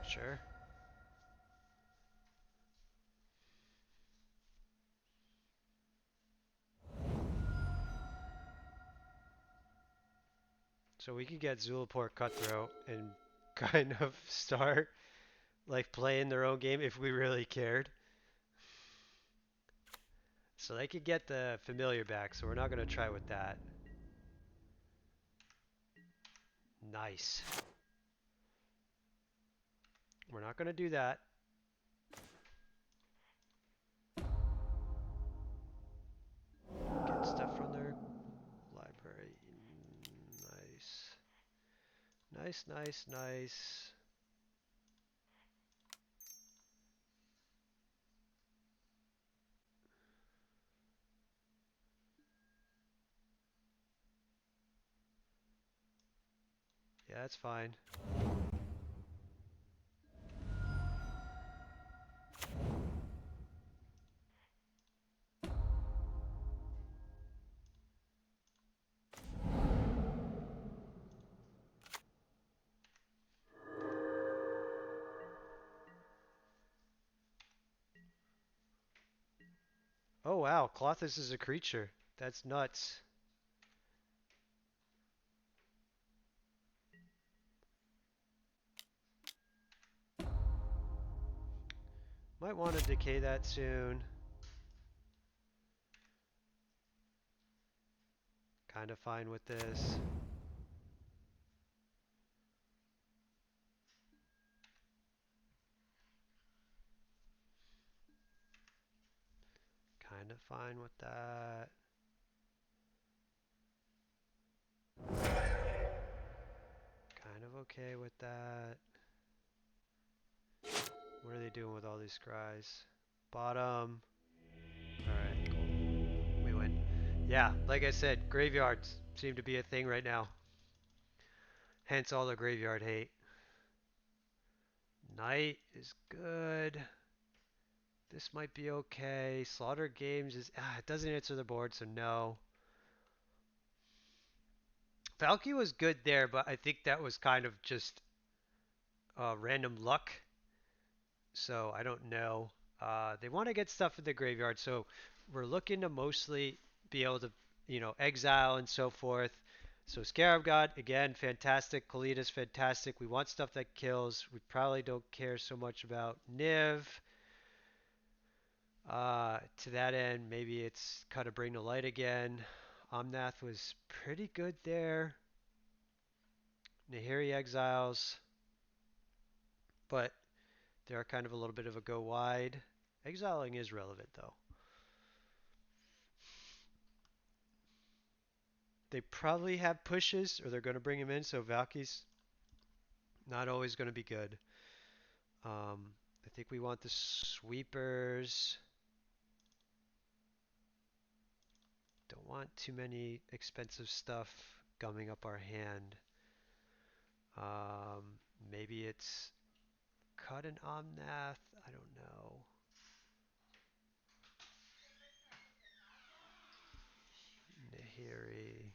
Speaker 1: Sure. So we could get Zulaport Cutthroat and kind of start like playing their own game if we really cared. So they could get the familiar back, so we're not going to try with that. Nice. We're not going to do that. Get stuff from their library. Nice. Nice, nice, nice. Yeah, that's fine. Oh wow, Klothys is a creature. That's nuts. Might want to decay that soon. Kind of fine with this. Kind of fine with that. Kind of okay with that. What are they doing with all these scries? Bottom. Alright, cool. We win. Yeah, like I said, graveyards seem to be a thing right now. Hence all the graveyard hate. Knight is good. This might be okay. Slaughter Games is... it doesn't answer the board, so no. Valky was good there, but I think that was kind of just random luck. So I don't know. They want to get stuff in the graveyard, so we're looking to mostly be able to, exile and so forth. So Scarab God, again, fantastic. Klothys, fantastic. We want stuff that kills. We probably don't care so much about Niv. To that end, maybe it's kind of Bring the Light again. Omnath was pretty good there. Nahiri Exiles, but they are kind of a little bit of a go wide. Exiling is relevant though. They probably have pushes or they're going to bring him in, so Valky's not always going to be good. I think we want the sweepers. Don't want too many expensive stuff gumming up our hand. Um, Maybe it's cut an Omnath. I don't know. Nahiri.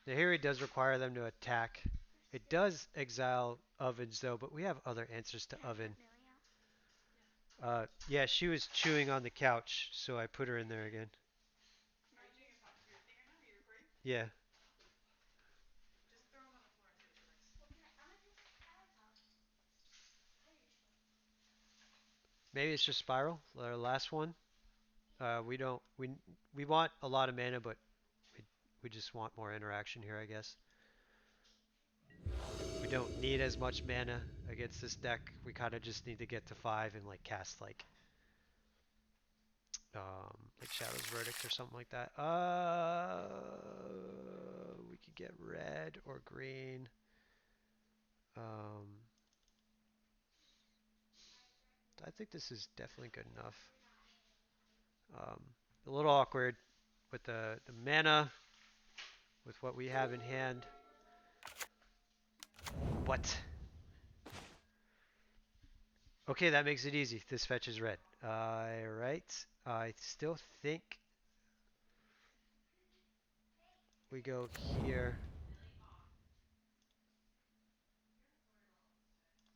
Speaker 1: Nahiri does require them to attack. It does exile ovens though, but we have other answers to oven. Yeah, she was chewing on the couch, so I put her in there again. Yeah. Maybe it's just Spiral, our last one. We don't we want a lot of mana, but we we just want more interaction here, I guess. We don't need as much mana against this deck. We kind of just need to get to 5 and like cast like Shadow's Verdict or something like that. We could get red or green. Um, I think this is definitely good enough. Um, a little awkward with the mana, with what we have in hand. What? Okay, that makes it easy. This fetches red. Alright. I still think we go here.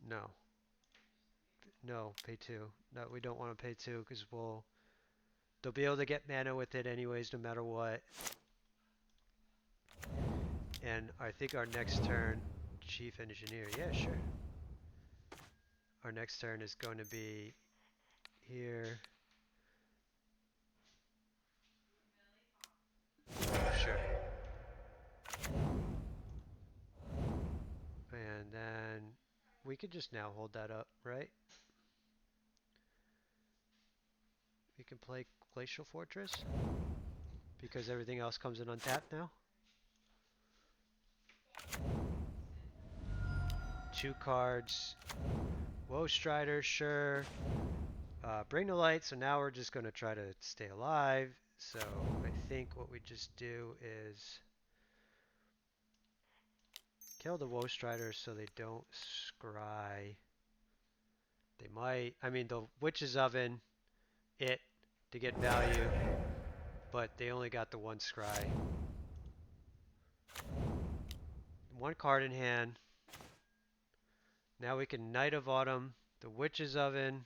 Speaker 1: No. No, pay 2. No, we don't want to pay 2 because they'll be able to get mana with it anyways, no matter what. And I think our next turn, Chief Engineer, yeah, sure. Our next turn is going to be here. Sure. And then we could just now hold that up, right? We can play Glacial Fortress because everything else comes in untapped now. 2 cards. Woe Strider, sure. Bring the light, so now we're just going to try to stay alive. So I think what we just do is kill the Woe Striders so they don't scry. They might. I mean, the Witch's Oven, it, to get value, but they only got the 1 scry. 1 card in hand. Now we can Knight of Autumn, the Witch's Oven.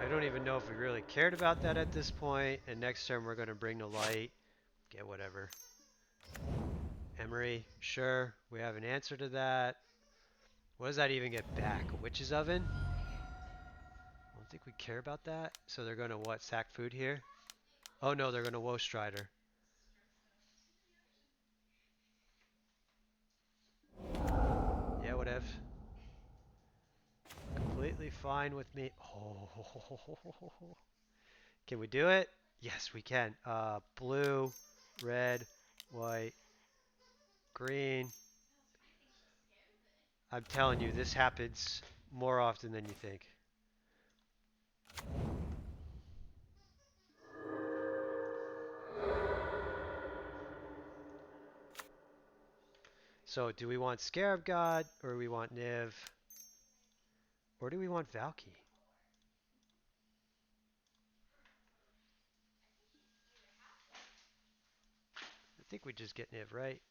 Speaker 1: I don't even know if we really cared about that at this point. And next turn we're going to bring the light. Get whatever. Emery, sure. We have an answer to that. What does that even get back? A Witch's Oven? I don't think we care about that. So they're going to what? Sack food here? Oh no, they're going to Woe Strider. Yeah, whatever. Completely fine with me. Oh, can we do it? Yes, we can. Blue, red, white, green. I'm telling you, this happens more often than you think. So, do we want Scarab God, or do we want Niv, or do we want Valky? I think we just get Niv, right?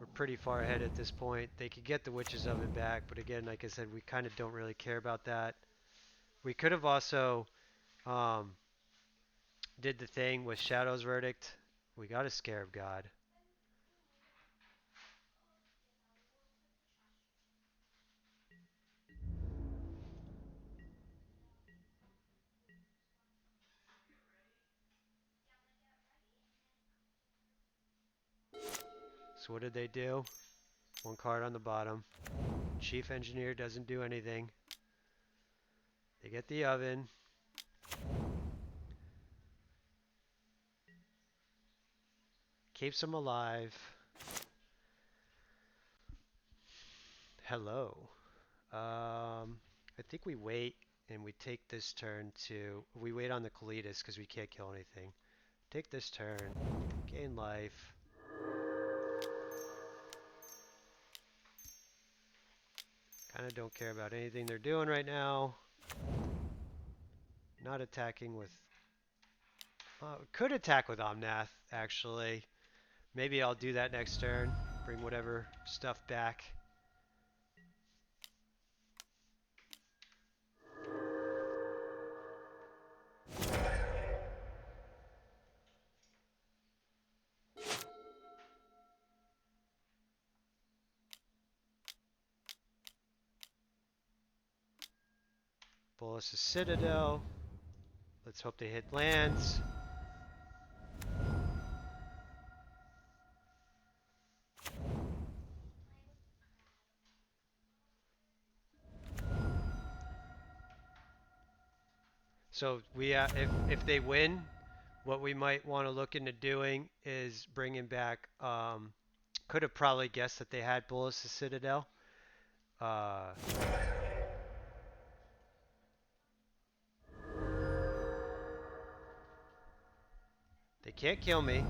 Speaker 1: We're pretty far ahead at this point. They could get the Witch's Oven back, but again, like I said, we kind of don't really care about that. We could have also um, did the thing with Shadow's Verdict. We got a Scarab God. So what did they do? 1 card on the bottom. Chief Engineer doesn't do anything. They get the oven. Keeps them alive. Hello. I think we wait and we take this turn to... We wait on the Klothys because we can't kill anything. Take this turn. Gain life. Kind of don't care about anything they're doing right now. Not attacking with... could attack with Omnath, actually. Maybe I'll do that next turn. Bring whatever stuff back. Bolas' Citadel. Let's hope they hit lands. So if they win, what we might want to look into doing is bringing back. Could have probably guessed that they had Bolas' Citadel. Uh, they can't kill me.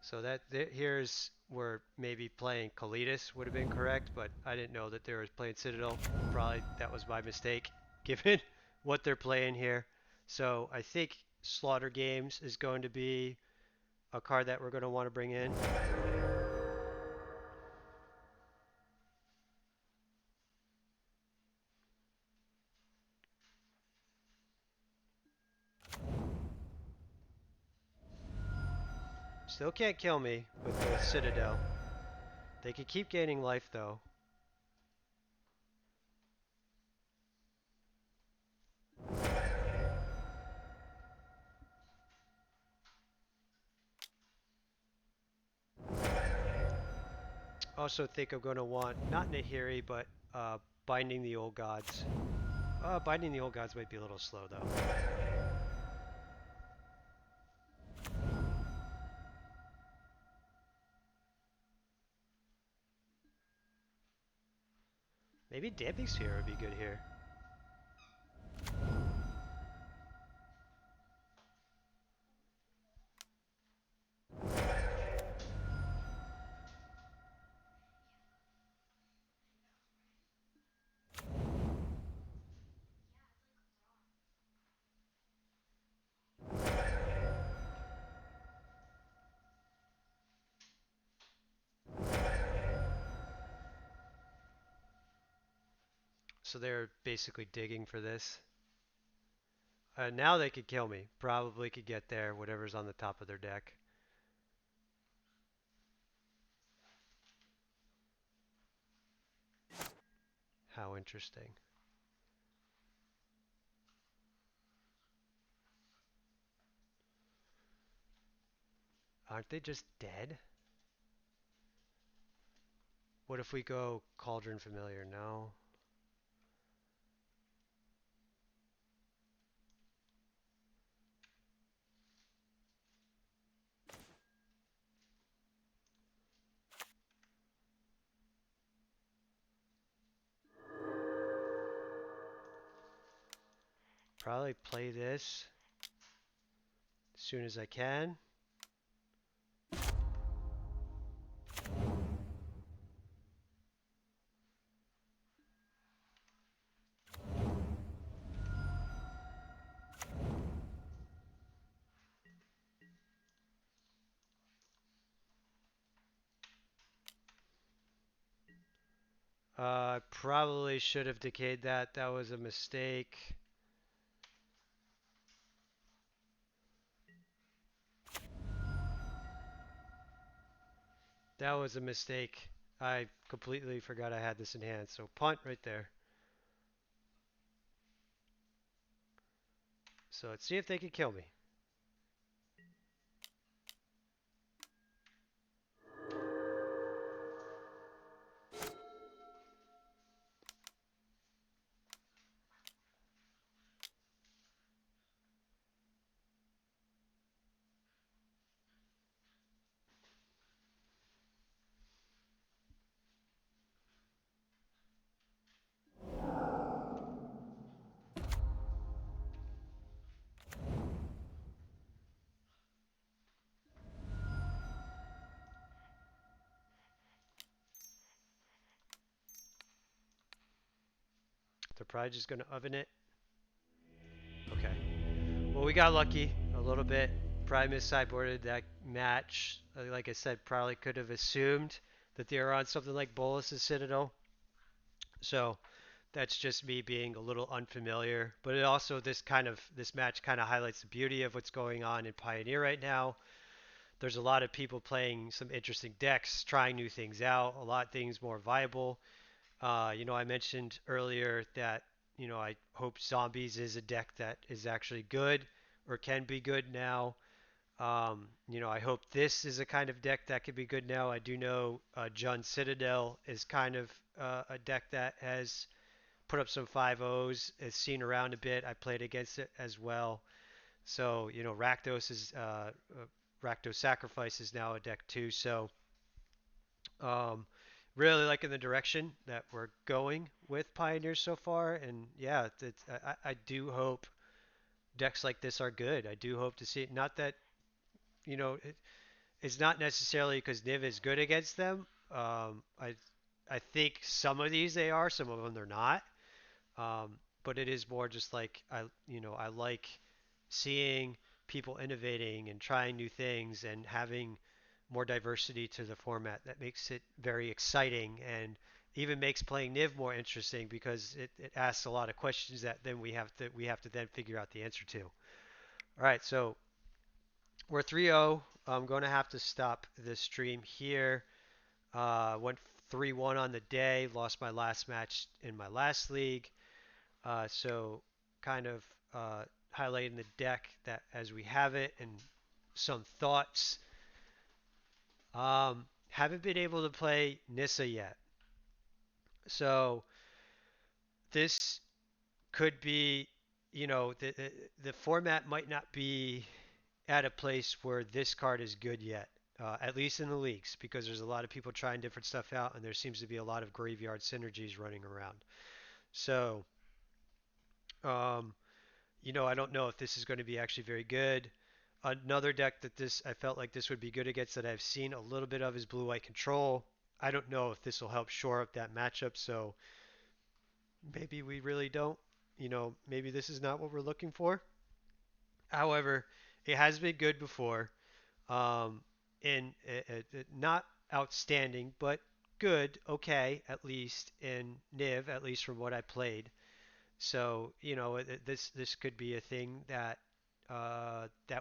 Speaker 1: So here's where maybe playing Klothys would have been correct, but I didn't know that they were playing Citadel. Probably that was my mistake, given what they're playing here. So I think Slaughter Games is going to be a card that we're going to want to bring in. Still can't kill me with the Citadel. They could keep gaining life though. Also think I'm going to want not Nahiri, but Binding the Old Gods. Binding the Old Gods might be a little slow though. Maybe Damping Sphere would be good here. So they're basically digging for this. Now they could kill me. Probably could get there, whatever's on the top of their deck. How interesting. Aren't they just dead? What if we go Cauldron Familiar? No. Probably play this as soon as I can. I probably should have decayed that. That was a mistake. That was a mistake. I completely forgot I had this in hand. So punt right there. So let's see if they can kill me. They're probably just going to oven it. Okay. Well, we got lucky a little bit. Probably missideboarded that match. Like I said, probably could have assumed that they were on something like Bolas' Citadel. So that's just me being a little unfamiliar. But it also this match kind of highlights the beauty of what's going on in Pioneer right now. There's a lot of people playing some interesting decks, trying new things out, a lot of things more viable. I mentioned earlier that, I hope Zombies is a deck that is actually good or can be good now. I hope this is a kind of deck that could be good now. I do know Jund Citadel is kind of a deck that has put up some 5-0s, is seen around a bit. I played against it as well. So, Rakdos Sacrifice is now a deck too. So, um, really liking the direction that we're going with Pioneers so far. And yeah, I do hope decks like this are good. I do hope to see it. Not that, it's not necessarily because Niv is good against them. I think some of these they are, some of them they're not. But it is more just like I like seeing people innovating and trying new things and having more diversity to the format. That makes it very exciting and even makes playing Niv more interesting because it asks a lot of questions that then we have to then figure out the answer to. All right, so we're 3-0. I'm going to have to stop the stream here. Went 3-1 on the day. Lost my last match in my last league. So kind of highlighting the deck that as we have it and some thoughts. Haven't been able to play Nissa yet. So this could be, the format might not be at a place where this card is good yet, at least in the leagues, because there's a lot of people trying different stuff out, and there seems to be a lot of graveyard synergies running around. So, um, I don't know if this is going to be actually very good. Another deck that this I felt like this would be good against that I've seen a little bit of is Blue White Control. I don't know if this will help shore up that matchup, so maybe we really don't. Maybe this is not what we're looking for. However, it has been good before. In not outstanding, but good, okay, at least in Niv, at least from what I played. So this could be a thing that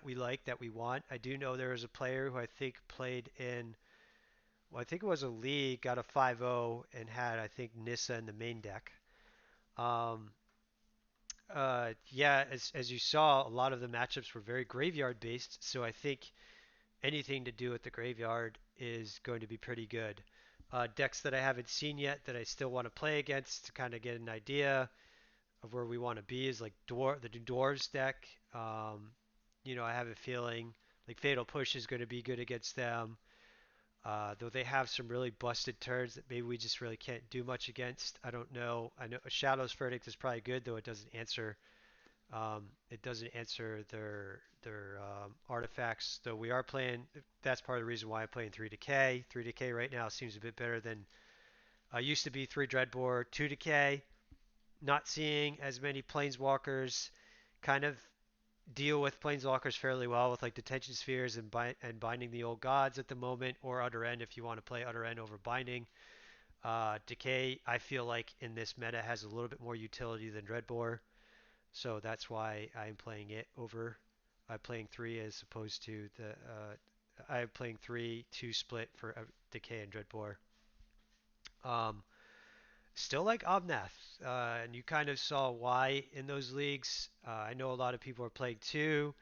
Speaker 1: we like, that we want. I do know there is a player who I think played in, well, I think it was a league, got a 5-0 and had, I think, Nissa in the main deck. Um, yeah, as you saw, a lot of the matchups were very graveyard based, so I think anything to do with the graveyard is going to be pretty good. Decks that I haven't seen yet that I still want to play against to kind of get an idea of where we want to be is like the Dwarves deck. I have a feeling like Fatal Push is going to be good against them. Though they have some really busted turns that maybe we just really can't do much against. I don't know. I know Shadow's Verdict is probably good, though it doesn't answer their artifacts. Though we are playing. That's part of the reason why I'm playing 3 Decay. 3 Decay right now seems a bit better than used to be 3 Dreadbore. 2 Decay. Not seeing as many planeswalkers. Kind of deal with planeswalkers fairly well with like detention spheres and binding the old gods at the moment, or utter end if you want to play utter end over binding. Decay, I feel like in this meta has a little bit more utility than Dreadbore. So that's why I'm playing it over. I'm playing 3 as opposed to I'm playing 3-2 split for Decay and Dreadbore. Um, Still like Omnath, and you kind of saw why in those leagues. I know a lot of people are playing 2.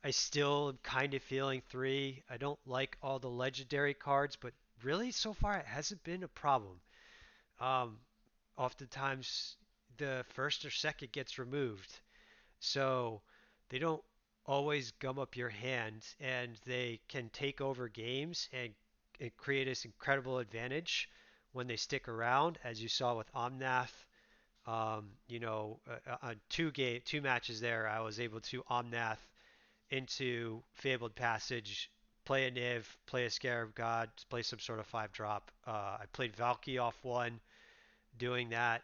Speaker 1: I still am kind of feeling 3. I don't like all the legendary cards, but really so far it hasn't been a problem. Um, Oftentimes the first or second gets removed, so they don't always gum up your hand, and they can take over games and create this incredible advantage when they stick around, as you saw with Omnath. On two matches there, I was able to Omnath into Fabled Passage, play a Niv, play a Scarab God, play some sort of 5-drop. I played Valky off one, doing that.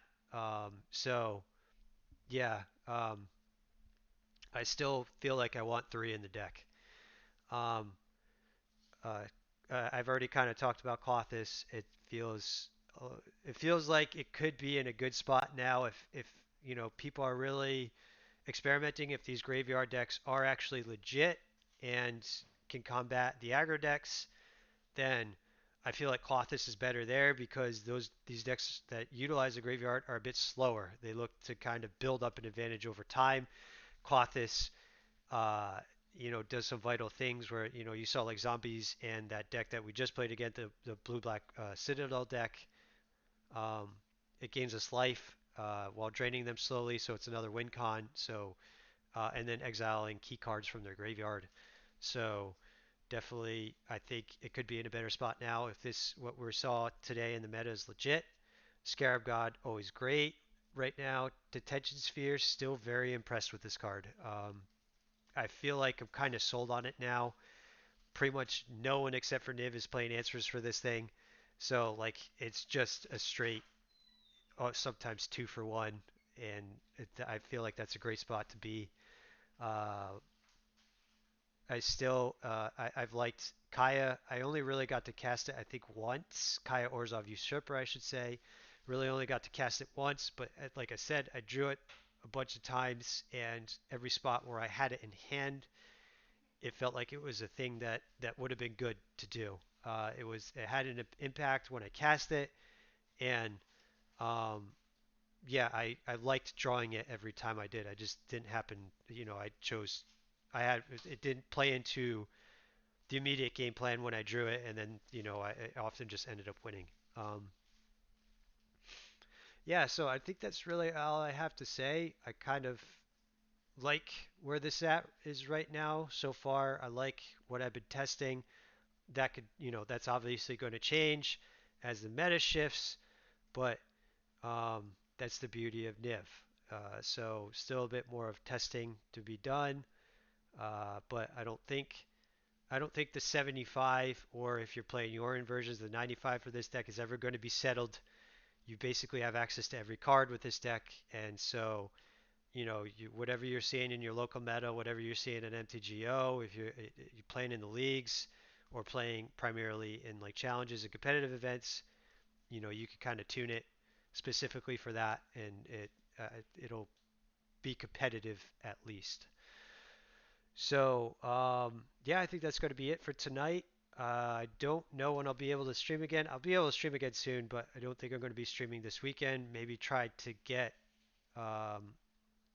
Speaker 1: So yeah, I still feel like I want 3 in the deck. Um, uh, I've already kind of talked about Klothys. It feels like it could be in a good spot now if people are really experimenting, if these graveyard decks are actually legit and can combat the aggro decks, then I feel like Klothys is better there because these decks that utilize the graveyard are a bit slower. They look to kind of build up an advantage over time. Klothys, uh, does some vital things where you saw like zombies and that deck that we just played again, the blue black Citadel deck. Um, it gains us life while draining them slowly, so it's another win con. So and then exiling key cards from their graveyard. So definitely, I think it could be in a better spot now if this what we saw today in the meta is legit. Scarab God always great right now. Detention Sphere still very impressed with this card. I feel like I'm kind of sold on it now. Pretty much no one except for Niv is playing answers for this thing, so like it's just a straight, sometimes two for one, and I feel like that's a great spot to be. Uh, I've liked Kaya. I only really got to cast it I think once. Kaya Orzhov Usurper, I should say. Really only got to cast it once, but like I said, I drew it a bunch of times, and every spot where I had it in hand, it felt like it was a thing that would have been good to do. It had an impact when I cast it, and um, yeah, I liked drawing it every time I did. I just didn't happen, I chose, I had it didn't play into the immediate game plan when I drew it, and then I often just ended up winning. Um, yeah, so I think that's really all I have to say. I kind of like where this at is right now so far. I like what I've been testing. That could, that's obviously going to change as the meta shifts, but that's the beauty of Niv. So still a bit more of testing to be done, but I don't think the 75, or if you're playing your inversions, the 95 for this deck is ever going to be settled. You basically have access to every card with this deck, and so whatever you're seeing in your local meta, whatever you're seeing in MTGO, if you're playing in the leagues or playing primarily in like challenges and competitive events, you can kind of tune it specifically for that, and it'll be competitive at least. So, yeah, I think that's going to be it for tonight. I don't know when I'll be able to stream again. I'll be able to stream again soon, but I don't think I'm going to be streaming this weekend. Maybe try to get um,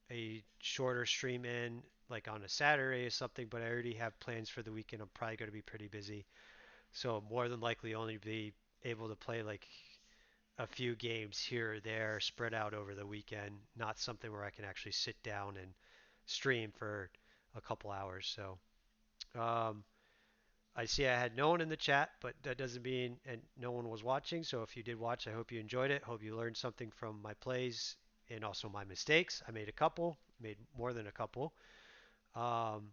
Speaker 1: a shorter stream in, like on a Saturday or something, but I already have plans for the weekend. I'm probably going to be pretty busy. So, more than likely, only be able to play like a few games here or there spread out over the weekend, not something where I can actually sit down and stream for a couple hours. So, um, I see I had no one in the chat, but that doesn't mean and no one was watching. So if you did watch, I hope you enjoyed it. Hope you learned something from my plays and also my mistakes. I made a couple, made more than a couple. Um,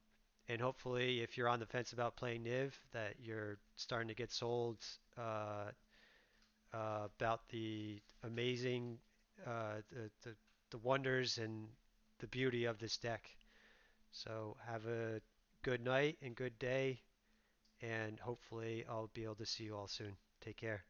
Speaker 1: and hopefully, if you're on the fence about playing Niv, that you're starting to get sold about the amazing, the wonders and the beauty of this deck. So have a good night and good day, and hopefully I'll be able to see you all soon. Take care.